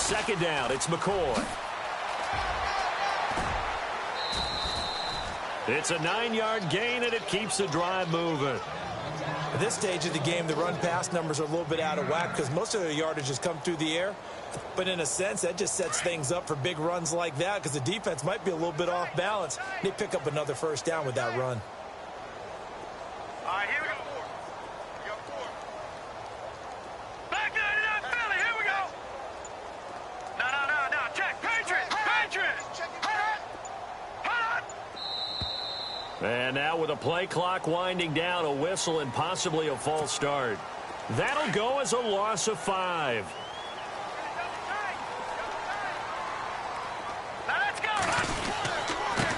second down. It's McCoy. It's a 9-yard gain, and it keeps the drive moving. At this stage of the game, the run-pass numbers are a little bit out of whack because most of their yardage has come through the air. But in a sense, that just sets things up for big runs like that because the defense might be a little bit off balance. They pick up another first down with that run. All right, here we go. Back there, Philly, here we go. No. Check. Patriots. And now with a play clock winding down, a whistle and possibly a false start. That'll go as a loss of 5.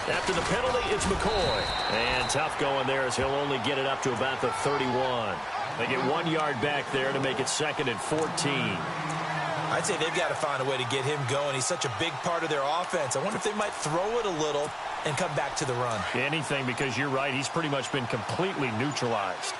After the penalty, it's McCoy. And tough going there as he'll only get it up to about the 31. They get 1 yard back there to make it 2nd and 14. I'd say they've got to find a way to get him going. He's such a big part of their offense. I wonder if they might throw it a little and come back to the run. Anything, because you're right. He's pretty much been completely neutralized.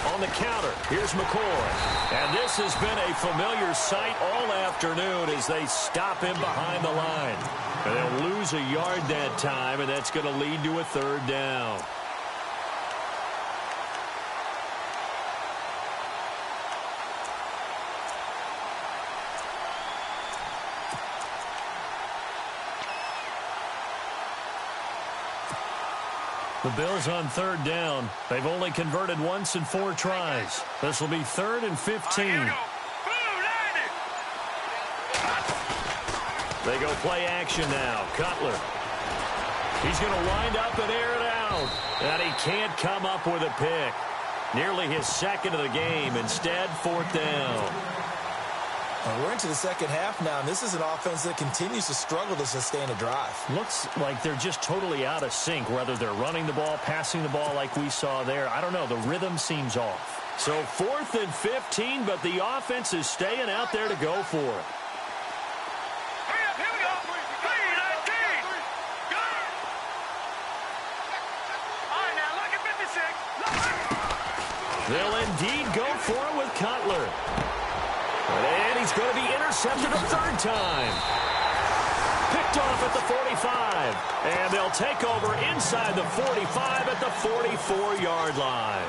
On the counter, here's McCoy. And this has been a familiar sight all afternoon as they stop him behind the line. And they'll lose a yard that time, and that's going to lead to a 3rd down. The Bills on 3rd down. They've only converted once in 4 tries. This will be 3rd and 15. They go play action now. Cutler. He's going to wind up and air it out. And he can't come up with a pick. Nearly his 2nd of the game. Instead, 4th down. Well, we're into the second half now, and this is an offense that continues to struggle to sustain a drive. Looks like they're just totally out of sync, whether they're running the ball, passing the ball like we saw there. I don't know. The rhythm seems off. So 4th and 15, but the offense is staying out there to go for it. They'll indeed go for it with Cutler. And he's going to be intercepted a 3rd time. Picked off at the 45. And they'll take over inside the 45 at the 44-yard line.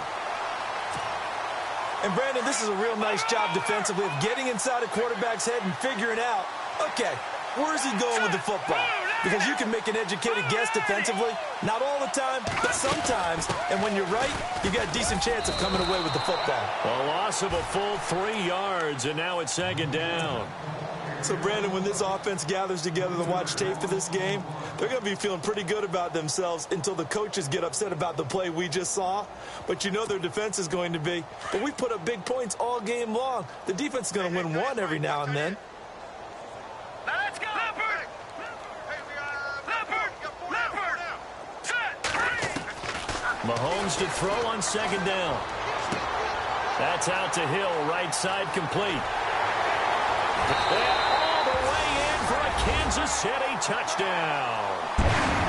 And, Brandon, this is a real nice job defensively of getting inside a quarterback's head and figuring out, okay, where's he going with the football? Because you can make an educated guess defensively. Not all the time, but sometimes. And when you're right, you've got a decent chance of coming away with the football. A loss of a full 3 yards, and now it's 2nd down. So, Brandon, when this offense gathers together to watch tape for this game, they're going to be feeling pretty good about themselves until the coaches get upset about the play we just saw. But you know their defense is going to be. But we put up big points all game long. The defense is going to win one every now and then. Let's go! Mahomes to throw on 2nd down. That's out to Hill, right side complete. And all the way in for a Kansas City touchdown.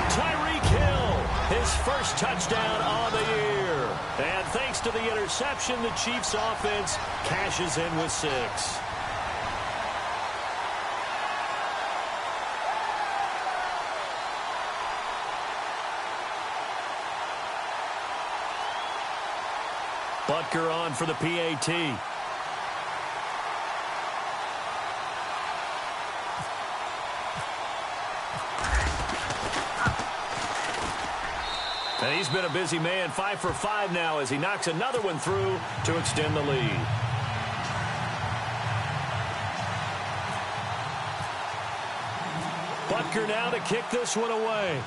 Tyreek Hill, his first touchdown on the year. And thanks to the interception, the Chiefs offense cashes in with 6. Butker on for the PAT. And he's been a busy man, 5 for 5 now as he knocks another one through to extend the lead. Butker now to kick this one away.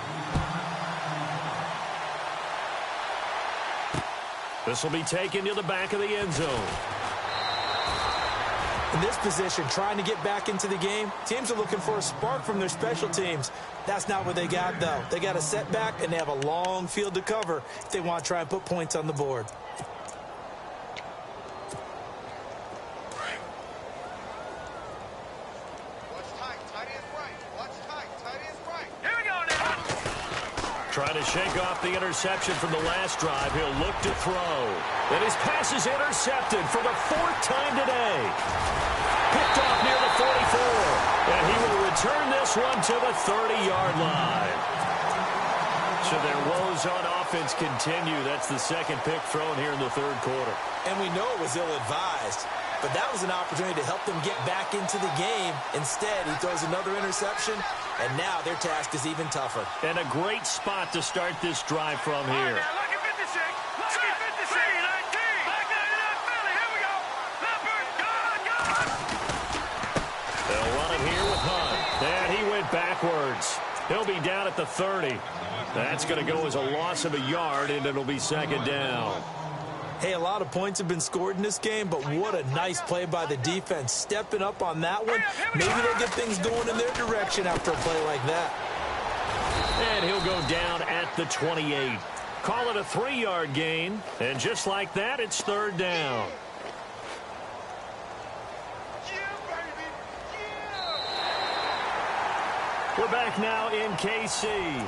This will be taken to the back of the end zone. In this position, trying to get back into the game, teams are looking for a spark from their special teams. That's not what they got, though. They got a setback, and they have a long field to cover if they want to try and put points on the board. Trying to shake off the interception from the last drive. He'll look to throw. And his pass is intercepted for the 4th time today. Picked off near the 44. And he will return this one to the 30-yard line. So their woes on offense continue. That's the second pick thrown here in the third quarter. And we know it was ill-advised. But that was an opportunity to help them get back into the game. Instead, he throws another interception, and now their task is even tougher. And a great spot to start this drive from here. Now look at 56. Look at 56. 19. Back 99 Philly. Here we go. Leopard. Gone. They'll run it here with Hunt. And he went backwards. He'll be down at the 30. That's going to go as a loss of a yard, and it'll be second down. Hey, a lot of points have been scored in this game, but what a nice play by the defense. Stepping up on that one, maybe they'll get things going in their direction after a play like that. And he'll go down at the 28. Call it a 3-yard gain, and just like that, it's third down. We're back now in KC.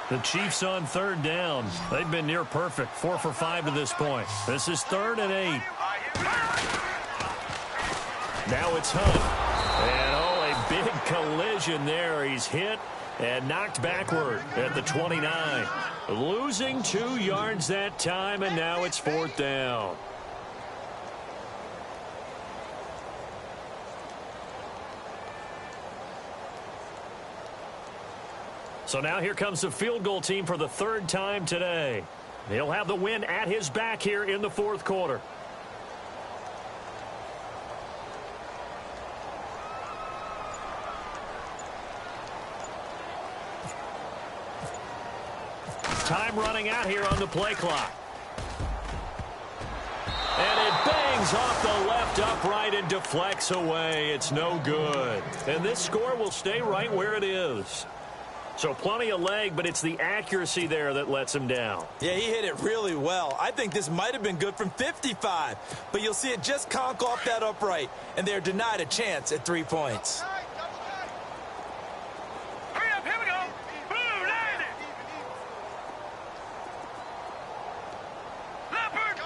The Chiefs on third down. They've been near perfect. 4 for 5 to this point. This is 3rd and 8. Now it's Hunt. And, a big collision there. He's hit and knocked backward at the 29. Losing 2 yards that time, and now it's 4th down. So now here comes the field goal team for the 3rd time today. He'll have the win at his back here in the 4th quarter. Time running out here on the play clock. And it bangs off the left upright and deflects away. It's no good. And this score will stay right where it is. So plenty of leg, but it's the accuracy there that lets him down. Yeah, he hit it really well. I think this might have been good from 55, but you'll see it just conk off that upright, and they're denied a chance at 3 points. Hurry up. Here we go. Boom. Land it. Leopard.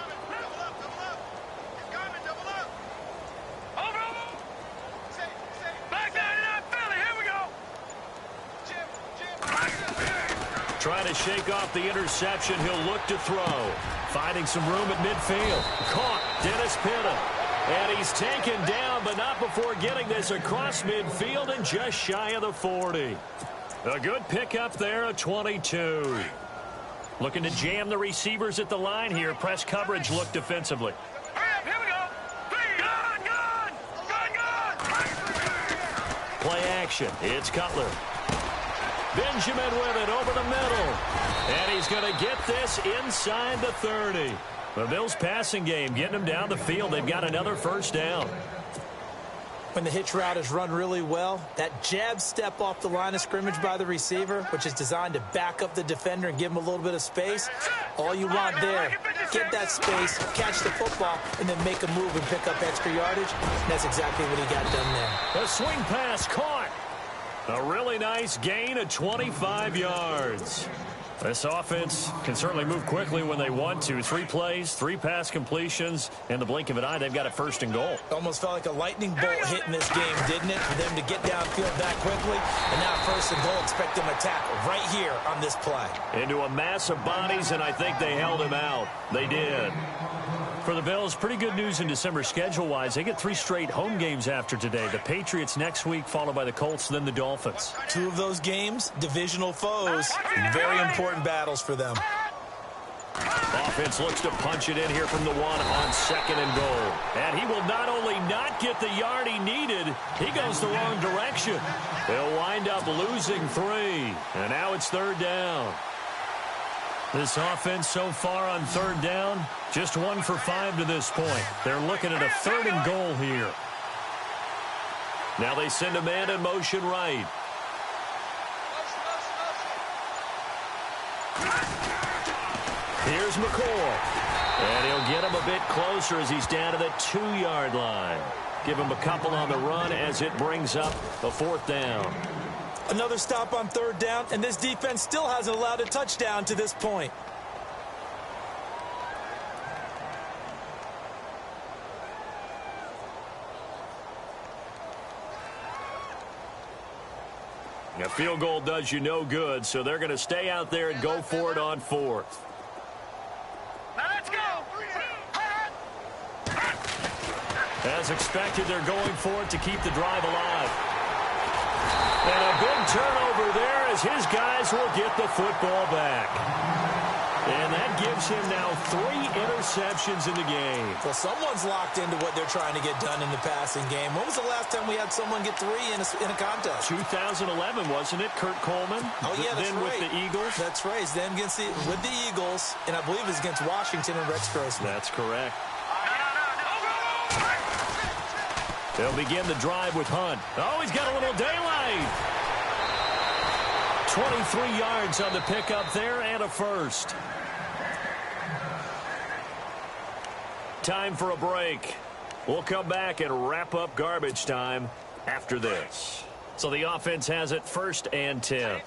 Over. Back 99 Philly. Here we go. Trying to shake off the interception. He'll look to throw. Finding some room at midfield. Caught. Dennis Pitta. And he's taken down, but not before getting this across midfield and just shy of the 40. A good pickup there, a 22. Looking to jam the receivers at the line here. Press coverage look defensively. Hurry up. Here we go. Gone. Play action. It's Cutler. Benjamin with it over the middle. And he's going to get this inside the 30. The Bills' passing game getting them down the field. They've got another first down. When the hitch route is run really well, that jab step off the line of scrimmage by the receiver, which is designed to back up the defender and give him a little bit of space, all you want there, get that space, catch the football, and then make a move and pick up extra yardage. And that's exactly what he got done there. A swing pass caught. A really nice gain of 25 yards. This offense can certainly move quickly when they want to. 3 plays, 3 pass completions. In the blink of an eye, they've got a 1st and goal. Almost felt like a lightning bolt hit in this game, didn't it? For them to get downfield that quickly. And now 1st and goal, expect them to tackle right here on this play. Into a mass of bodies, and I think they held him out. They did. For the Bills, pretty good news in December schedule-wise. They get 3 straight home games after today. The Patriots next week, followed by the Colts, then the Dolphins. 2 of those games, divisional foes. Very important battles for them. Offense looks to punch it in here from the 1 on 2nd and goal. And he will not only not get the yard he needed, he goes the wrong direction. They'll wind up losing 3. And now it's 3rd down. This offense so far on 3rd down, just 1 for 5 to this point. They're looking at a 3rd and goal here. Now they send a man in motion right. Here's McCoy. And he'll get him a bit closer as he's down to the 2-yard line. Give him a couple on the run as it brings up a 4th down. Another stop on 3rd down, and this defense still hasn't allowed a touchdown to this point. A field goal does you no good, so they're going to stay out there and go for it on 4th. Now let's go. As expected, they're going for it to keep the drive alive. And a big turnover there as his guys will get the football back. And that gives him now 3 interceptions in the game. Well, someone's locked into what they're trying to get done in the passing game. When was the last time we had someone get 3 in a contest? 2011, wasn't it, Kurt Coleman? Oh, yeah, that's then right. with the Eagles? That's right. It's then with the Eagles, and I believe it's against Washington and Rex Grossman. That's correct. They'll begin the drive with Hunt. Oh, he's got a little daylight. 23 yards on the pickup there and a first. Time for a break. We'll come back and wrap up garbage time after this. So the offense has it 1st and 10.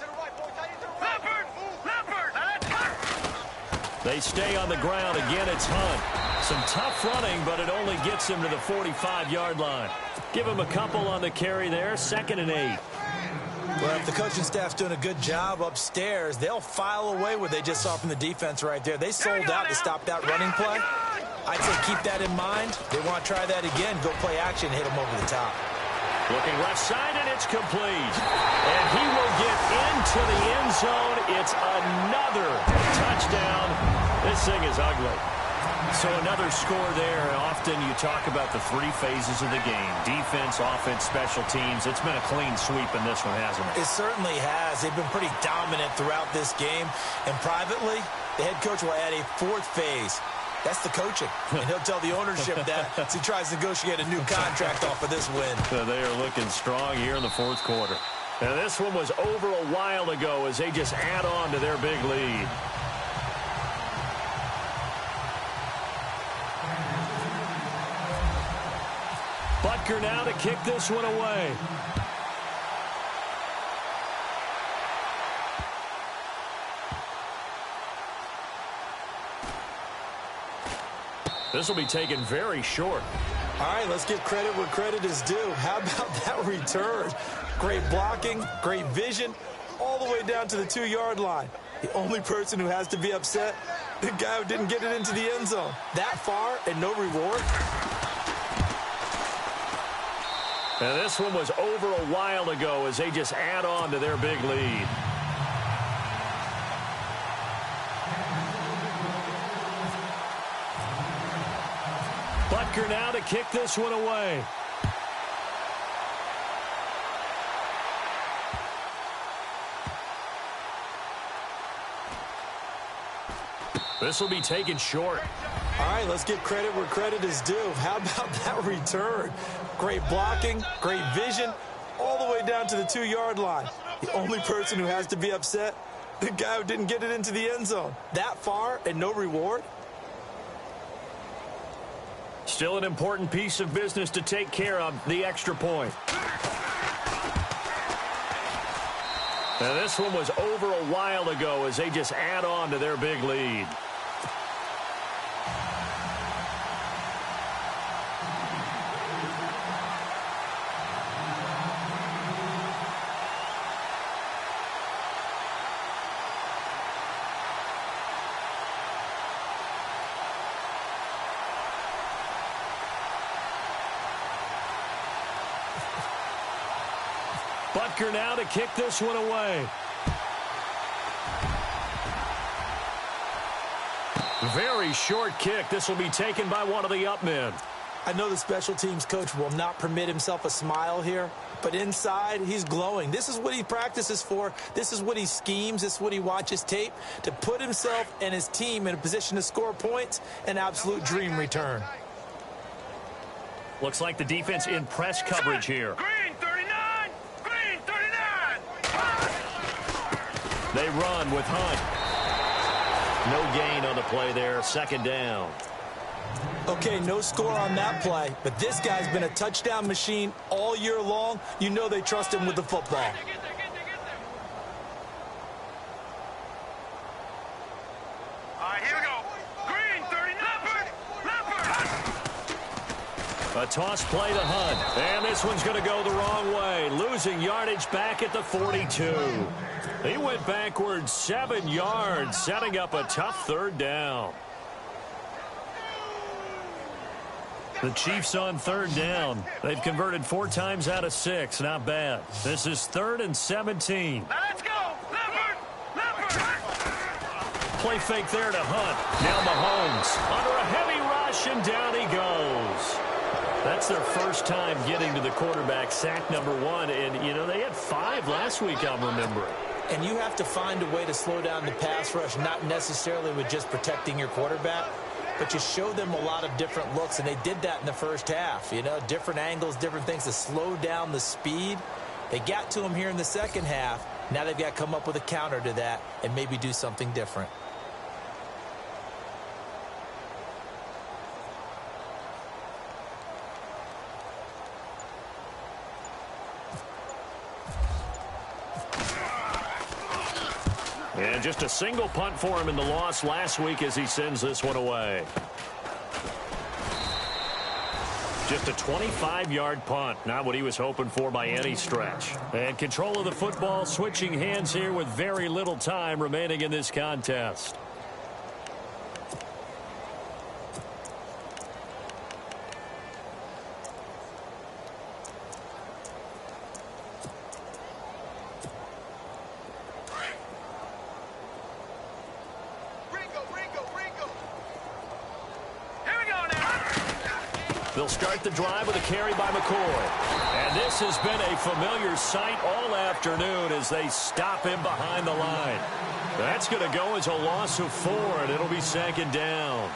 They stay on the ground. Again, it's Hunt. Some tough running, but it only gets him to the 45-yard line. Give him a couple on the carry there. 2nd and 8. Well, if the coaching staff's doing a good job upstairs, they'll file away what they just saw from the defense right there. They sold out to stop that running play. I'd say keep that in mind. They want to try that again. Go play action, hit them over the top. Looking left side, and it's complete. And he will get into the end zone. It's another touchdown. This thing is ugly. So another score there. Often you talk about the 3 phases of the game. Defense, offense, special teams. It's been a clean sweep in this one, hasn't it? It certainly has. They've been pretty dominant throughout this game. And privately, the head coach will add a 4th phase. That's the coaching. And he'll tell the ownership that as he tries to negotiate a new contract off of this win. So they are looking strong here in the 4th quarter. Now this one was over a while ago as they just add on to their big lead. Butker now to kick this one away. This will be taken very short. All right, let's give credit where credit is due. How about that return? Great blocking, great vision, all the way down to the 2-yard line. The only person who has to be upset, the guy who didn't get it into the end zone. That far and no reward. And this one was over a while ago as they just add on to their big lead. Butker now to kick this one away. This will be taken short. All right, let's give credit where credit is due. How about that return? Great blocking, great vision, all the way down to the 2-yard line. The only person who has to be upset, the guy who didn't get it into the end zone. That far and no reward. Still an important piece of business to take care of, the extra point. Now this one was over a while ago as they just add on to their big lead. Butker now to kick this one away. Very short kick. This will be taken by one of the up men. I know the special teams coach will not permit himself a smile here, but inside, he's glowing. This is what he practices for. This is what he schemes. This is what he watches tape to put himself and his team in a position to score points. An absolute dream return. Looks like the defense in press coverage here. Green 39! Green 39! They run with Hunt. No gain on the play there. Second down. Okay, no score on that play, but this guy's been a touchdown machine all year long. You know they trust him with the football. All right, here we go. Green, 30, Leopard. A toss play to Hunt. And this one's going to go the wrong way. Losing yardage back at the 42. He went backwards 7 yards, setting up a tough third down. The Chiefs on third down. They've converted 4 times out of 6. Not bad. This is 3rd and 17. Now let's go. Leopard, Leopard. Play fake there to Hunt. Now Mahomes under a heavy rush, and down he goes. That's their first time getting to the quarterback, sack number 1. And, you know, they had 5 last week, I'm remembering. And you have to find a way to slow down the pass rush, not necessarily with just protecting your quarterback, but you show them a lot of different looks, and they did that in the first half. You know, different angles, different things to slow down the speed. They got to him here in the second half. Now they've got to come up with a counter to that and maybe do something different. And just a single punt for him in the loss last week as he sends this one away. Just a 25-yard punt. Not what he was hoping for by any stretch. And control of the football switching hands here with very little time remaining in this contest. They'll start the drive with a carry by McCoy. And this has been a familiar sight all afternoon as they stop him behind the line. That's going to go as a loss of 4, and it'll be second down.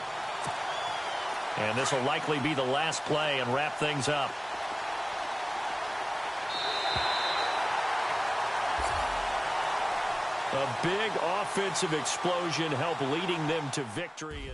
And this will likely be the last play and wrap things up. A big offensive explosion helped leading them to victory.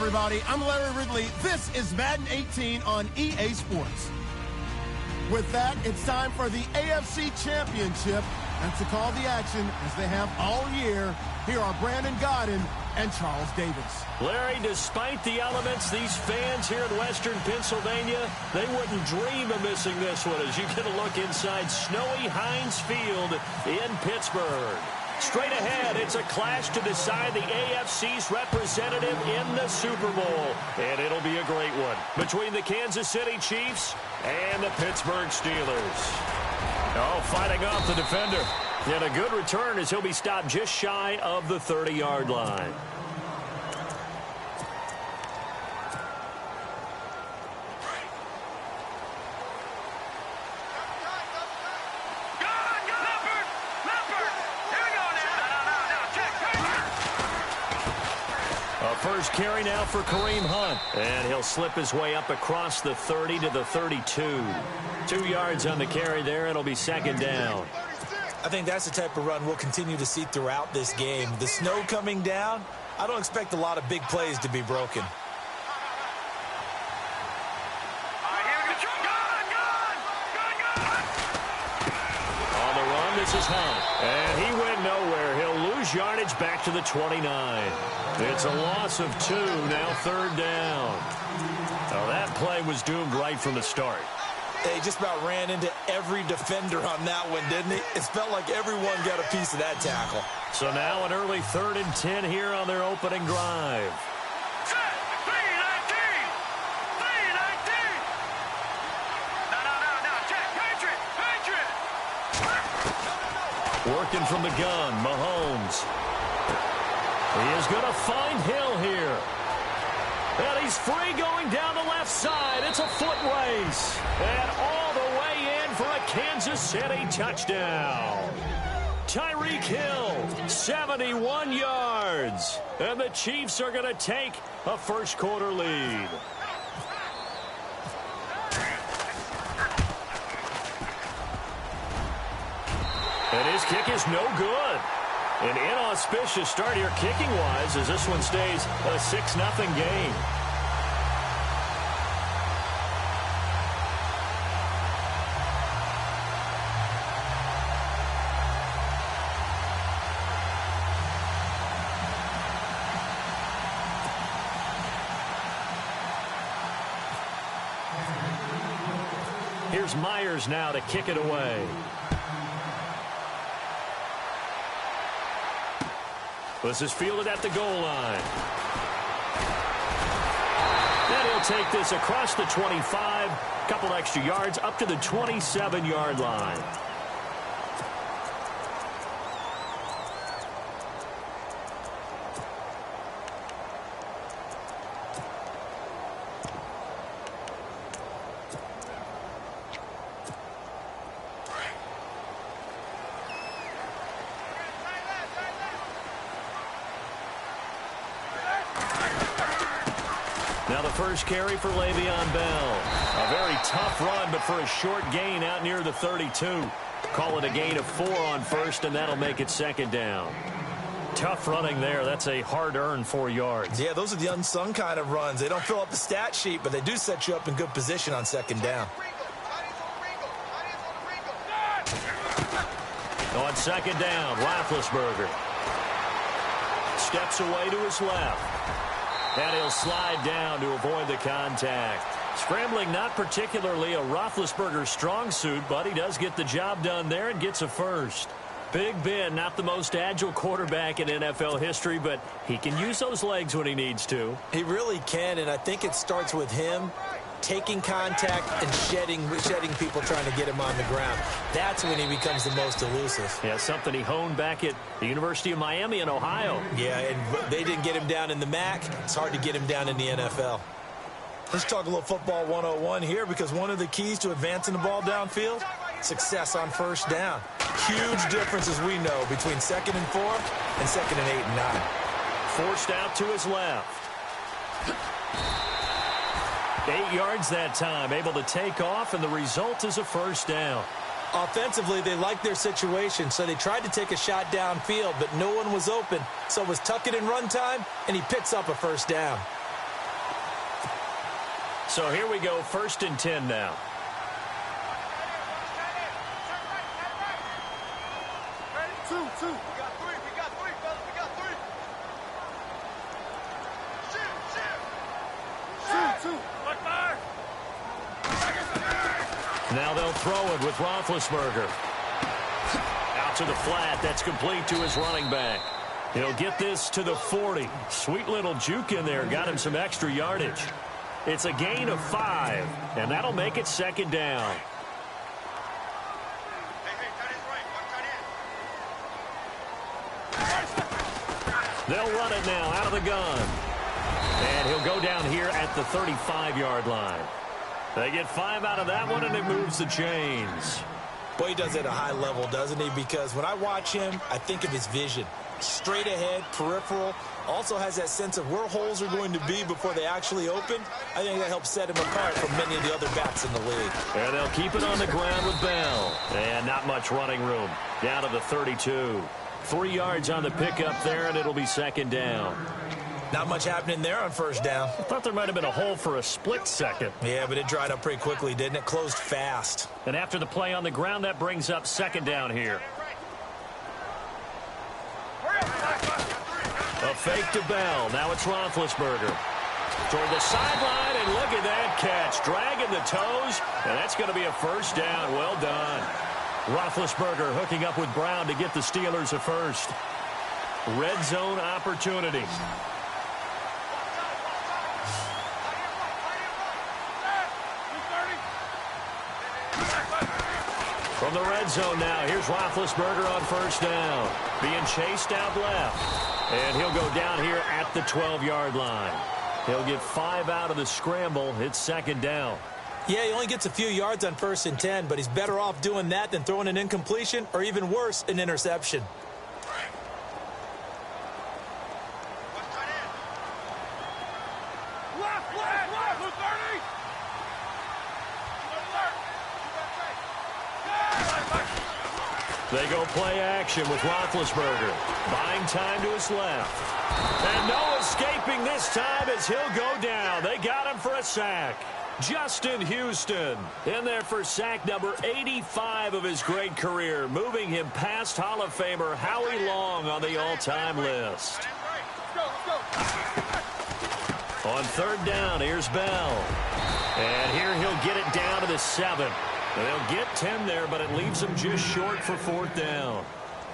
everybody. I'm Larry Ridley. This is Madden 18 on EA Sports. With that, it's time for the AFC Championship. And to call the action, as they have all year, here are Brandon Godden and Charles Davis. Larry, despite the elements, these fans here in western Pennsylvania, they wouldn't dream of missing this one as you get a look inside snowy Heinz Field in Pittsburgh. Straight ahead, it's a clash to decide the AFC's representative in the Super Bowl. And it'll be a great one between the Kansas City Chiefs and the Pittsburgh Steelers. Oh, fighting off the defender. And a good return as he'll be stopped just shy of the 30-yard line. First carry now for Kareem Hunt. And he'll slip his way up across the 30 to the 32. 2 yards on the carry there. It'll be second down. I think that's the type of run we'll continue to see throughout this game. The snow coming down, I don't expect a lot of big plays to be broken. On the run, this is Hunt. And he went nowhere. He'll lose yardage back to the 29. It's a loss of 2, now third down. Now that play was doomed right from the start. He just about ran into every defender on that one, didn't he? It felt like everyone got a piece of that tackle. So now an early 3rd and 10 here on their opening drive. Working from the gun, Mahomes. He is going to find Hill here. And he's free going down the left side. It's a foot race. And all the way in for a Kansas City touchdown. Tyreek Hill, 71 yards. And the Chiefs are going to take a first-quarter lead. And his kick is no good. An inauspicious start here kicking-wise as this one stays a 6-0 game. Here's Myers now to kick it away. This is fielded at the goal line. Then he'll take this across the 25, couple extra yards up to the 27-yard line. Now the first carry for Le'Veon Bell. A very tough run, but for a short gain out near the 32. Call it a gain of 4 on first, and that'll make it second down. Tough running there. That's a hard-earned 4 yards. Yeah, those are the unsung kind of runs. They don't fill up the stat sheet, but they do set you up in good position on second down. On second down, Roethlisberger steps away to his left. And he'll slide down to avoid the contact. Scrambling not particularly a Roethlisberger strong suit, but he does get the job done there and gets a first. Big Ben, not the most agile quarterback in NFL history, but he can use those legs when he needs to. He really can, and I think it starts with him taking contact and shedding people trying to get him on the ground. That's when he becomes the most elusive. Yeah, something he honed back at the University of Miami in Ohio. Yeah, and they didn't get him down in the MAC. It's hard to get him down in the NFL. Let's talk a little football 101 here, because one of the keys to advancing the ball downfield, success on first down. Huge difference, as we know, between 2nd and 4 and 2nd and 8 and 9. Forced out to his left. 8 yards that time, able to take off, and the result is a first down. Offensively, they liked their situation, so they tried to take a shot downfield, but no one was open. So it was tuck it and run time, and he picks up a first down. So here we go, 1st and 10 now. Two. We got three, fellas. We got three. Shoot. Look fire. Now they'll throw it with Roethlisberger. Out to the flat. That's complete to his running back. He'll get this to the 40. Sweet little juke in there. Got him some extra yardage. It's a gain of 5, and that'll make it 2nd down. They'll run it now out of the gun. And he'll go down here at the 35-yard line. They get 5 out of that one, and it moves the chains. Boy, he does it at a high level, doesn't he? Because when I watch him, I think of his vision. Straight ahead, peripheral. Also has that sense of where holes are going to be before they actually open. I think that helps set him apart from many of the other backs in the league. And they'll keep it on the ground with Bell. And not much running room. Down to the 32. 3 yards on the pickup there, and it'll be 2nd down. Not much happening there on 1st down. I thought there might have been a hole for a split second. Yeah, but it dried up pretty quickly, didn't it? Closed fast. And after the play on the ground, that brings up 2nd down here. A fake to Bell. Now it's Roethlisberger. Toward the sideline, and look at that catch. Dragging the toes, and that's going to be a 1st down. Well done. Roethlisberger hooking up with Brown to get the Steelers a 1st. Red zone opportunity. From the red zone now, here's Roethlisberger on 1st down. Being chased out left. And he'll go down here at the 12-yard line. He'll get 5 out of the scramble. It's 2nd down. Yeah, he only gets a few yards on 1st and 10, but he's better off doing that than throwing an incompletion or even worse, an interception. They go play action with Roethlisberger. Buying time to his left. And no escaping this time as he'll go down. They got him for a sack. Justin Houston in there for sack number 85 of his great career, moving him past Hall of Famer Howie Long on the all-time list. On 3rd down, here's Bell. And here he'll get it down to the 7. They'll get 10 there, but it leaves him just short for 4th down.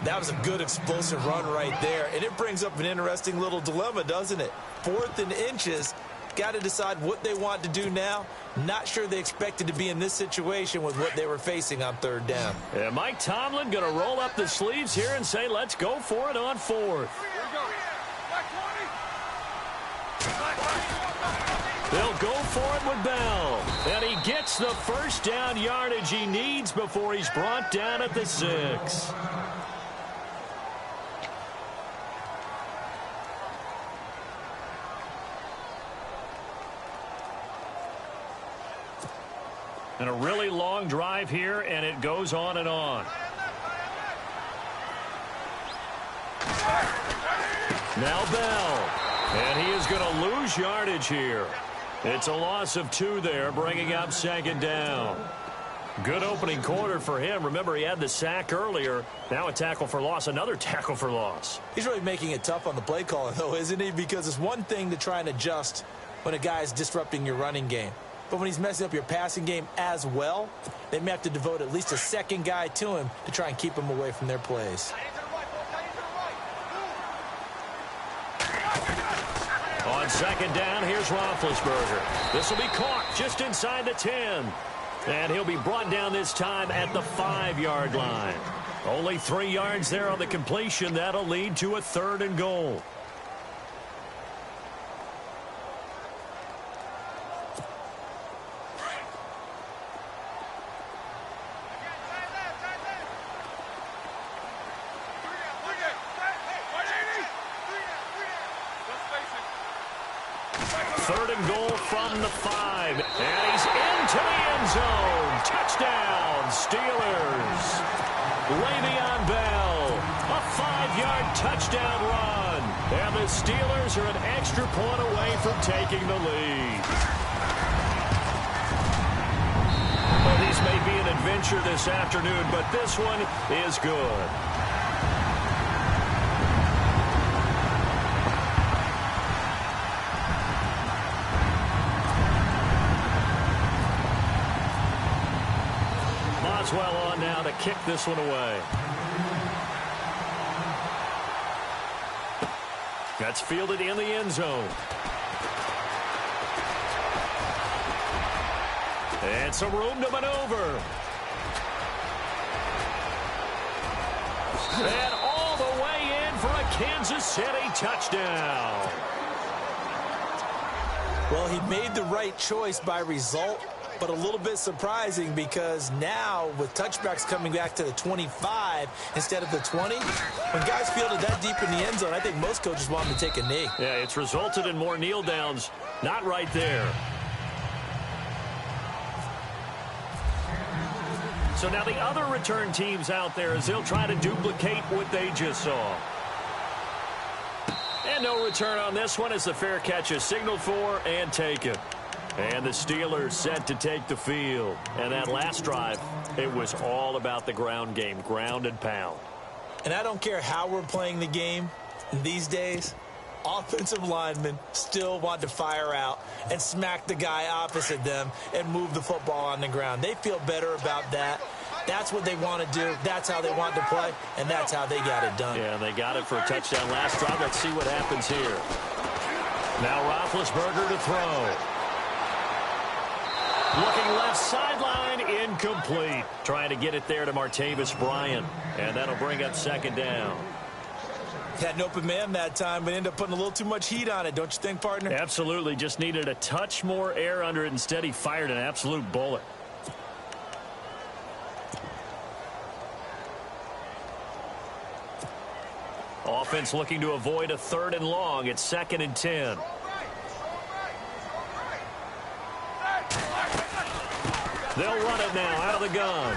That was a good explosive run right there, and it brings up an interesting little dilemma, doesn't it? 4th and inches, got to decide what they want to do now. Not sure they expected to be in this situation with what they were facing on 3rd down. Yeah, Mike Tomlin going to roll up the sleeves here and say, let's go for it on 4th. They'll go for it with Bell. And he gets the 1st down yardage he needs before he's brought down at the 6. And a really long drive here, and it goes on and on. Now Bell. And he is going to lose yardage here. It's a loss of 2 there, bringing up 2nd down. Good opening quarter for him. Remember, he had the sack earlier. Now a tackle for loss, another tackle for loss. He's really making it tough on the play caller, though, isn't he? Because it's one thing to try and adjust when a guy is disrupting your running game. But when he's messing up your passing game as well, they may have to devote at least a 2nd guy to him to try and keep him away from their plays. On 2nd down, here's Roethlisberger. This will be caught just inside the 10. And he'll be brought down this time at the 5-yard line. Only 3 yards there on the completion. That'll lead to a 3rd and goal. Third and goal from the 5. And he's into the end zone. Touchdown, Steelers. Le'Veon Bell. A 5-yard touchdown run. And the Steelers are an extra point away from taking the lead. future this afternoon, but this one is good. Boswell on now to kick this one away. That's fielded in the end zone. And some room to maneuver. And all the way in for a Kansas City touchdown. Well, he made the right choice by result, but a little bit surprising because now with touchbacks coming back to the 25 instead of the 20, when guys fielded that deep in the end zone, I think most coaches want them to take a knee. Yeah, it's resulted in more kneel downs. Not right there. So now the other return teams out there as they'll try to duplicate what they just saw. And no return on this one as the fair catch is signaled for and taken. And the Steelers set to take the field. And that last drive, it was all about the ground game, ground and pound. And I don't care how we're playing the game these days, offensive linemen still want to fire out and smack the guy opposite them and move the football on the ground. They feel better about that. That's what they want to do. That's how they want to play, and that's how they got it done. Yeah, they got it for a touchdown last drive. Let's see what happens here. Now Roethlisberger to throw. Looking left sideline, incomplete. Trying to get it there to Martavis Bryant, and that'll bring up second down. Had an open man that time, but ended up putting a little too much heat on it, don't you think, partner? Absolutely. Just needed a touch more air under it. Instead, he fired an absolute bullet. Offense looking to avoid a 3rd and long. It's 2nd and 10. They'll run it now out of the gun.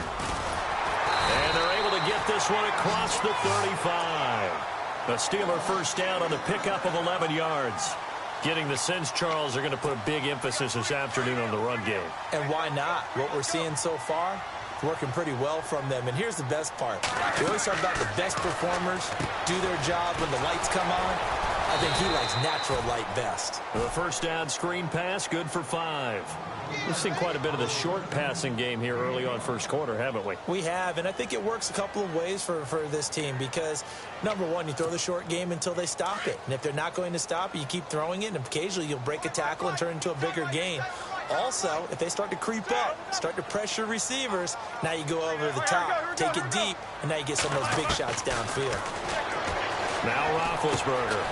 And they're able to get this one across the 35. A Steeler first down on the pickup of 11 yards. Getting the sense, Charles, are going to put a big emphasis this afternoon on the run game. And why not? What we're seeing so far, working pretty well from them. And here's the best part. We always talk about the best performers do their job when the lights come on. I think he likes natural light best. The first down screen pass, good for 5. We've seen quite a bit of the short passing game here early on first quarter, haven't we? We have, and I think it works a couple of ways for this team because, number one, you throw the short game until they stop it. And if they're not going to stop it, you keep throwing it, and occasionally you'll break a tackle and turn it into a bigger gain. Also, if they start to creep up, start to pressure receivers, now you go over the top, take it deep, and now you get some of those big shots downfield. Now Roethlisberger.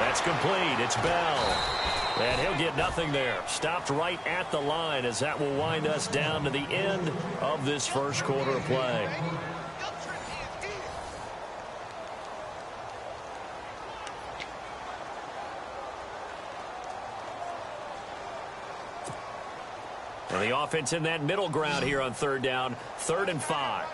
That's complete. It's Bell. And he'll get nothing there. Stopped right at the line as that will wind us down to the end of this first quarter of play. And the offense in that middle ground here on 3rd down, 3rd and 5.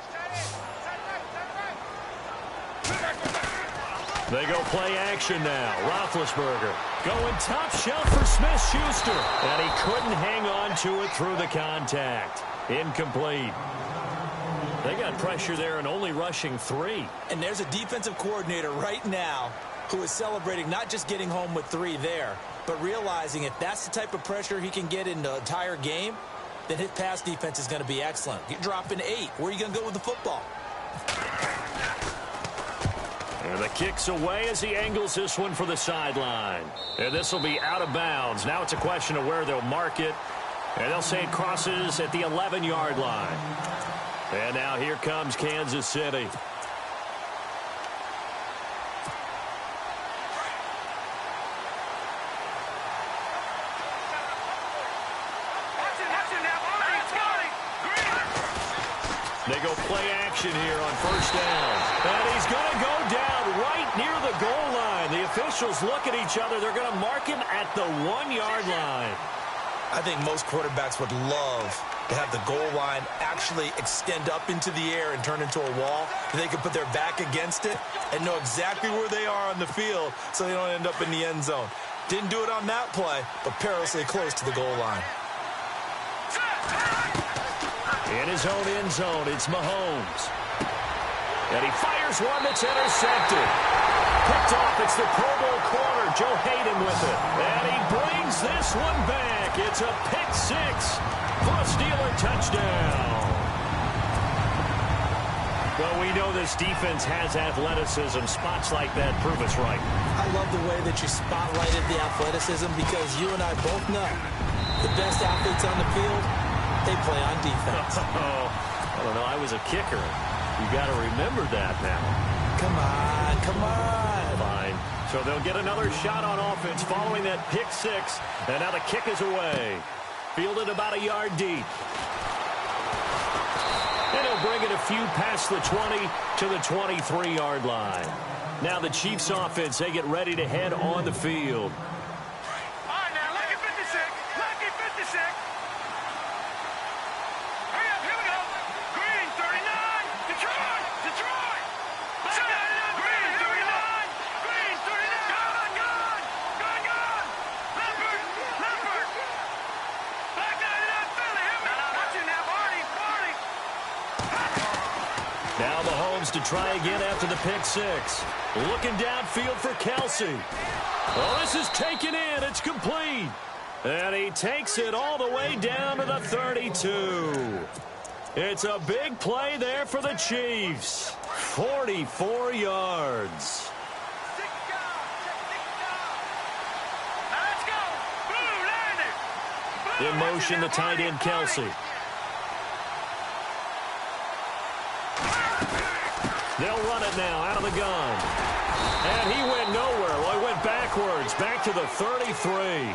They go play action now. Roethlisberger going top shelf for Smith-Schuster. And he couldn't hang on to it through the contact. Incomplete. They got pressure there and only rushing 3. And there's a defensive coordinator right now who is celebrating not just getting home with 3 there, but realizing if that's the type of pressure he can get in the entire game, then his pass defense is going to be excellent. You're dropping 8. Where are you going to go with the football? And the kick's away as he angles this one for the sideline. And this will be out of bounds. Now it's a question of where they'll mark it. And they'll say it crosses at the 11-yard line. And now here comes Kansas City. They go play action here on first down. And he's going to go down right near the goal line. The officials look at each other. They're going to mark him at the 1-yard line. I think most quarterbacks would love to have the goal line actually extend up into the air and turn into a wall. They can put their back against it and know exactly where they are on the field so they don't end up in the end zone. Didn't do it on that play, but perilously close to the goal line. In his own end zone, it's Mahomes. And he fires one that's intercepted. Picked off, it's the Pro Bowl corner, Joe Hayden with it. And he brings this one back. It's a pick six for a Steeler touchdown. Well, we know this defense has athleticism. Spots like that prove us right. I love the way that you spotlighted the athleticism because you and I both know the best athletes on the field, they play on defense. I don't know. I was a kicker. You got to remember that now. Come on, come on. Fine. So they'll get another shot on offense following that pick six. And now the kick is away. Fielded about a yard deep. And he'll bring it a few past the 20 to the 23-yard line. Now the Chiefs offense, they get ready to head on the field. All right, now, lucky 56. Lucky 56. Hurry up, here we go. Green, 39. Detroit, Detroit. Green, 39. Green, 39. Gone. Gone. Leopard. Back 99, Philly. Here we go. Watch it now, Barney. Now Mahomes to try again after the pick six. Looking downfield for Kelsey. Oh, this is taken in. It's complete. And he takes it all the way down to the 32. It's a big play there for the Chiefs. 44 yards. Let's go. Blue, landing. In motion, the tight end, Kelsey. They'll run it now out of the gun. And he went nowhere. Well, he went backwards, back to the 33.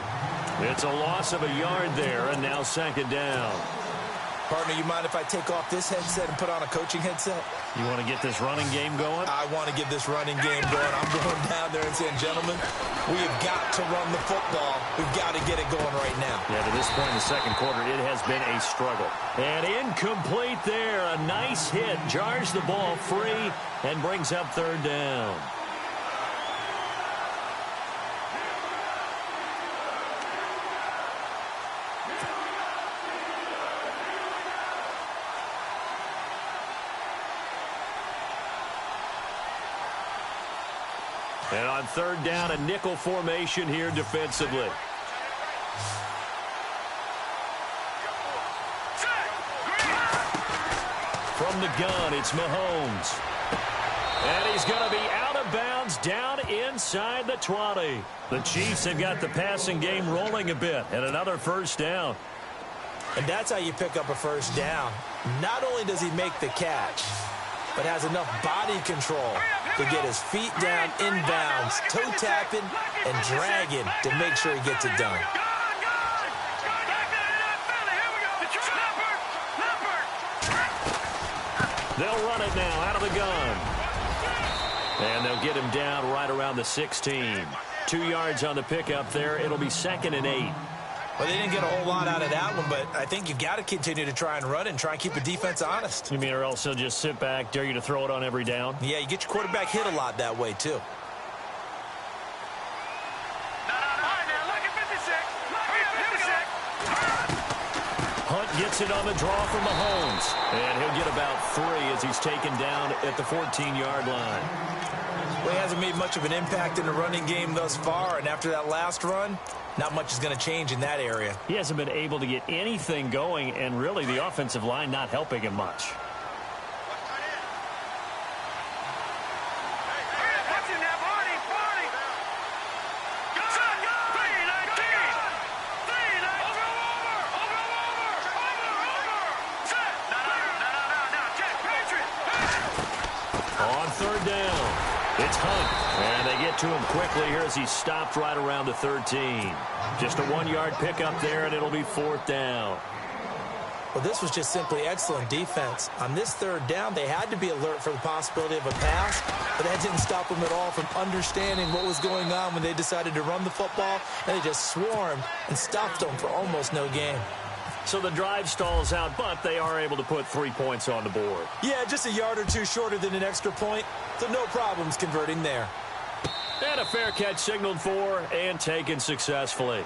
It's a loss of a yard there, and now second down. Partner, you mind if I take off this headset and put on a coaching headset? You want to get this running game going? I want to get this running game going. I'm going down there and saying, gentlemen, we have got to run the football. We've got to get it going right now. Yeah, to this point in the second quarter, it has been a struggle. And incomplete there. A nice hit. Jars the ball free and brings up third down. And on third down, a nickel formation here defensively. From the gun, it's Mahomes. And he's going to be out of bounds down inside the 20. The Chiefs have got the passing game rolling a bit, and another first down. And that's how you pick up a first down. Not only does he make the catch, but has enough body control to get his feet down inbounds, toe tapping and dragging to make sure he gets it done. They'll run it now out of the gun. And they'll get him down right around the 16. 2 yards on the pickup there. It'll be 2nd and 8. Well, they didn't get a whole lot out of that one, but I think you've got to continue to try and run and try and keep the defense honest. You mean or else he'll just sit back, dare you to throw it on every down? Yeah, you get your quarterback hit a lot that way, too. Hunt gets it on the draw from Mahomes. And he'll get about 3 as he's taken down at the 14-yard line. Well, he hasn't made much of an impact in the running game thus far, and after that last run, not much is going to change in that area. He hasn't been able to get anything going, and really the offensive line not helping him much. On third down, it's Hunt, and they get to him quickly here as he's stopped right around the 13. Just a 1-yard pickup there, and it'll be 4th down. Well, this was just simply excellent defense. On this third down, they had to be alert for the possibility of a pass, but that didn't stop them at all from understanding what was going on when they decided to run the football, and they just swarmed and stopped them for almost no gain. So the drive stalls out, but they are able to put 3 points on the board. Yeah, just a yard or two shorter than an extra point, so no problems converting there. And a fair catch signaled for and taken successfully.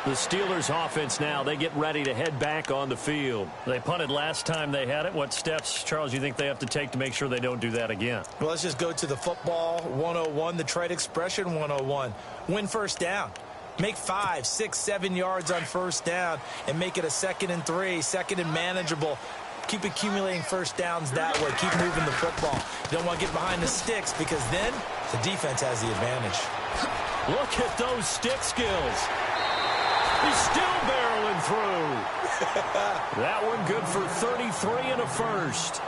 The Steelers offense now, they get ready to head back on the field. They punted last time they had it. What steps, Charles, you think they have to take to make sure they don't do that again? Well, let's just go to the football 101, the trade expression 101. Win first down. Make 5, 6, 7 yards on first down and make it a 2nd and 3, 2nd and manageable. Keep accumulating first downs that way. Keep moving the football. You don't want to get behind the sticks because then the defense has the advantage. Look at those stick skills. He's still barreling through. That one good for 33 and a first.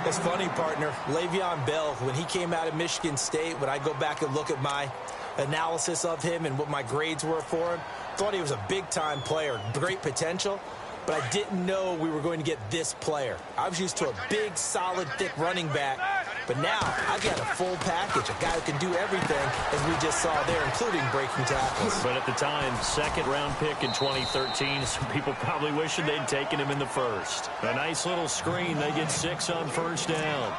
It's funny, partner. Le'Veon Bell, when he came out of Michigan State, when I go back and look at my analysis of him and what my grades were for him, thought he was a big-time player, great potential, but I didn't know we were going to get this player. I was used to a big, solid, thick running back, but now I got a full package, a guy who can do everything, as we just saw there, including breaking tackles. But at the time, second-round pick in 2013, some people probably wishing they'd taken him in the first. A nice little screen. They get 6 on first down.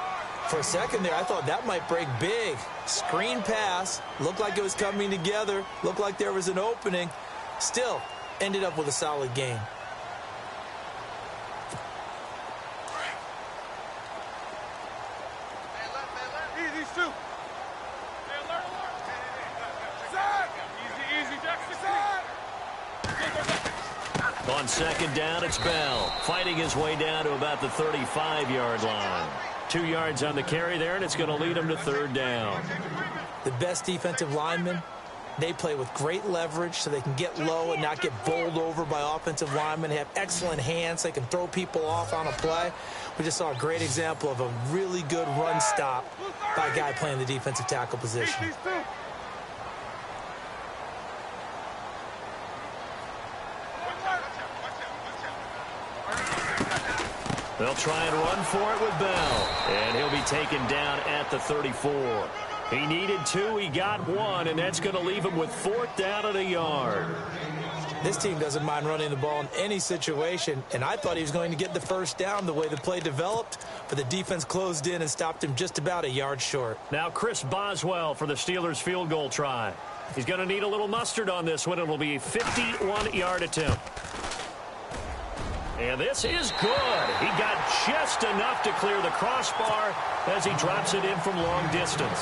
For a second there, I thought that might break big. Screen pass, looked like it was coming together, looked like there was an opening. Still, ended up with a solid game. On second down, it's Bell, fighting his way down to about the 35-yard line. 2 yards on the carry there, and it's going to lead him to third down. The best defensive linemen, they play with great leverage so they can get low and not get bowled over by offensive linemen. They have excellent hands. They can throw people off on a play. We just saw a great example of a really good run stop by a guy playing the defensive tackle position. They'll try and run for it with Bell, and he'll be taken down at the 34. He needed 2, he got 1, and that's going to leave him with 4th down at a yard. This team doesn't mind running the ball in any situation, and I thought he was going to get the first down the way the play developed, but the defense closed in and stopped him just about a yard short. Now Chris Boswell for the Steelers field goal try. He's going to need a little mustard on this one. It'll be a 51-yard attempt. And this is good. He got just enough to clear the crossbar as he drops it in from long distance.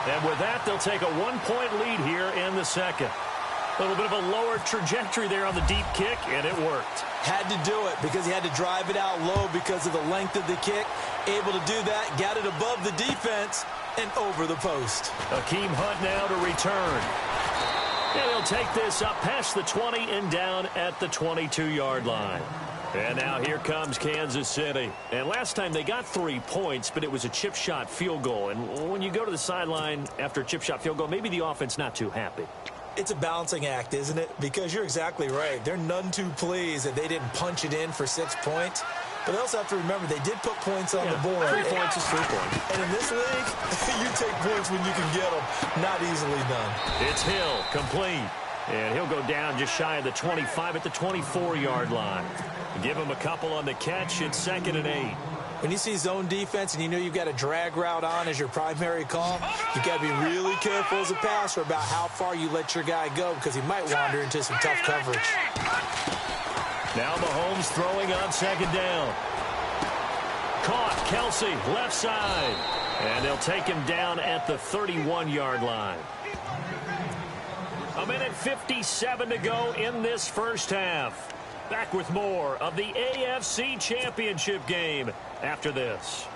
And with that, they'll take a 1-point lead here in the second. A little bit of a lower trajectory there on the deep kick, and it worked. Had to do it because he had to drive it out low because of the length of the kick. Able to do that, got it above the defense and over the post. Akeem Hunt now to return. And he'll take this up past the 20 and down at the 22-yard line. And now here comes Kansas City. And last time they got 3 points, but it was a chip shot field goal. And when you go to the sideline after a chip shot field goal, maybe the offense not too happy. It's a balancing act, isn't it? Because you're exactly right. They're none too pleased that they didn't punch it in for 6 points. But they also have to remember they did put points on the board. 3 points is 3 points. And in this league, you take points when you can get them. Not easily done. It's Hill, complete. And he'll go down just shy of the 25 at the 24-yard line. Give him a couple on the catch. It's 2nd and 8. When you see zone defense and you know you've got a drag route on as your primary call, you've got to be really careful as a passer about how far you let your guy go because he might wander into some tough coverage. Now Mahomes throwing on 2nd down. Caught, Kelsey, left side. And they'll take him down at the 31-yard line. 1:57 to go in this first half. Back with more of the AFC Championship game after this.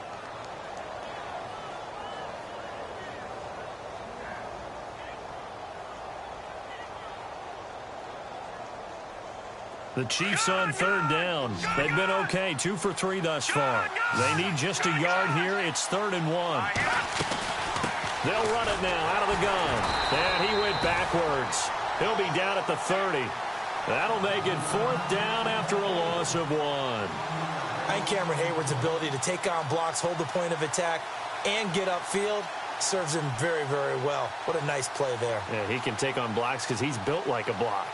The Chiefs on 3rd down. They've been okay, 2 for 3 thus far. They need just a yard here. It's 3rd and 1. They'll run it now out of the gun. And he went backwards. He'll be down at the 30. That'll make it 4th down after a loss of 1. I think Cameron Hayward's ability to take on blocks, hold the point of attack, and get upfield serves him very, very well. What a nice play there. Yeah, he can take on blocks because he's built like a block.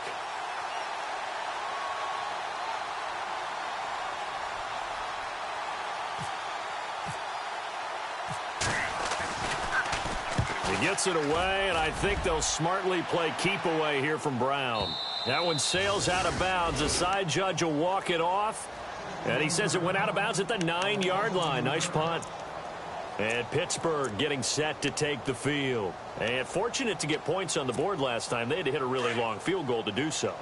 He gets it away, and I think they'll smartly play keep away here from Brown. That one sails out of bounds. The side judge will walk it off. And he says it went out of bounds at the 9-yard line. Nice punt. And Pittsburgh getting set to take the field. And fortunate to get points on the board last time. They had to hit a really long field goal to do so.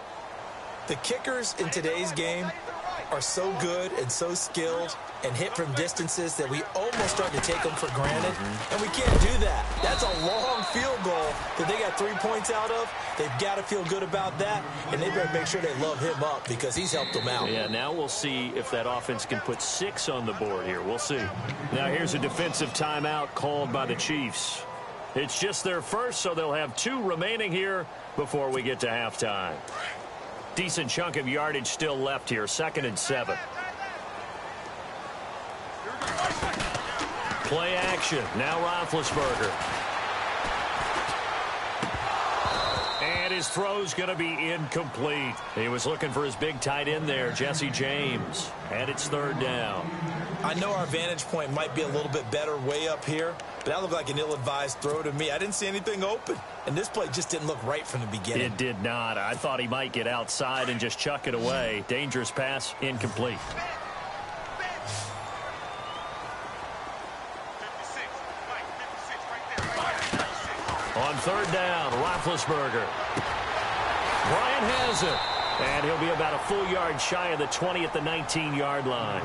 The kickers in today's game are so good and so skilled and hit from distances that we almost start to take them for granted. And we can't do that. That's a long field goal that they got 3 points out of. They've got to feel good about that, and they better make sure they love him up because he's helped them out. Yeah, now we'll see if that offense can put 6 on the board here. We'll see. Now here's a defensive timeout called by the Chiefs. It's just their first, so they'll have 2 remaining here before we get to halftime. Decent chunk of yardage still left here. 2nd and 7. Play action. Now Roethlisberger. And his throw's going to be incomplete. He was looking for his big tight end there, Jesse James. And it's 3rd down. I know our vantage point might be a little bit better way up here, but that looked like an ill-advised throw to me. I didn't see anything open, and this play just didn't look right from the beginning. It did not. I thought he might get outside and just chuck it away. Dangerous pass, incomplete. On 3rd down, Roethlisberger. Bryant has it, and he'll be about a full yard shy of the 20 at the 19-yard line.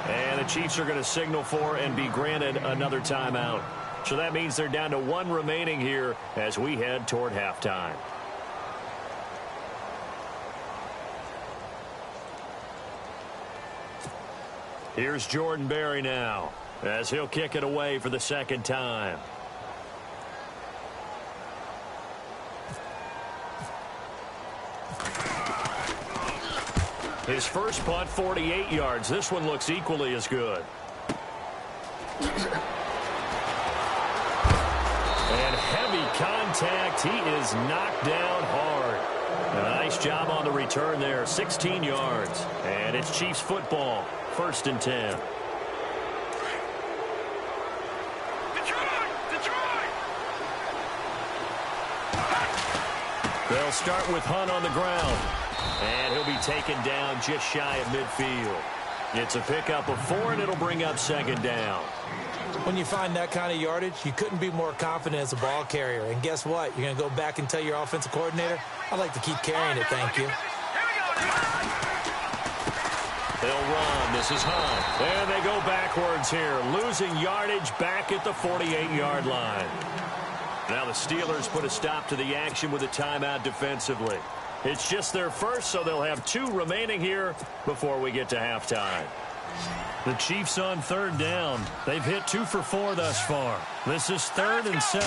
And the Chiefs are going to signal for and be granted another timeout. So that means they're down to 1 remaining here as we head toward halftime. Here's Jordan Berry now as he'll kick it away for the 2nd time. His first punt, 48 yards. This one looks equally as good. And heavy contact. He is knocked down hard. A nice job on the return there. 16 yards. And it's Chiefs football. 1st and 10. They'll start with Hunt on the ground. And he'll be taken down just shy of midfield. It's a pickup of 4, and it'll bring up 2nd down. When you find that kind of yardage, you couldn't be more confident as a ball carrier. And guess what? You're going to go back and tell your offensive coordinator, I'd like to keep carrying it, thank you. They'll run. This is Hunt. And they go backwards here, losing yardage back at the 48-yard line. Now the Steelers put a stop to the action with a timeout defensively. It's just their first, so they'll have 2 remaining here before we get to halftime. The Chiefs on 3rd down. They've hit 2 for 4 thus far. This is 3rd and 7.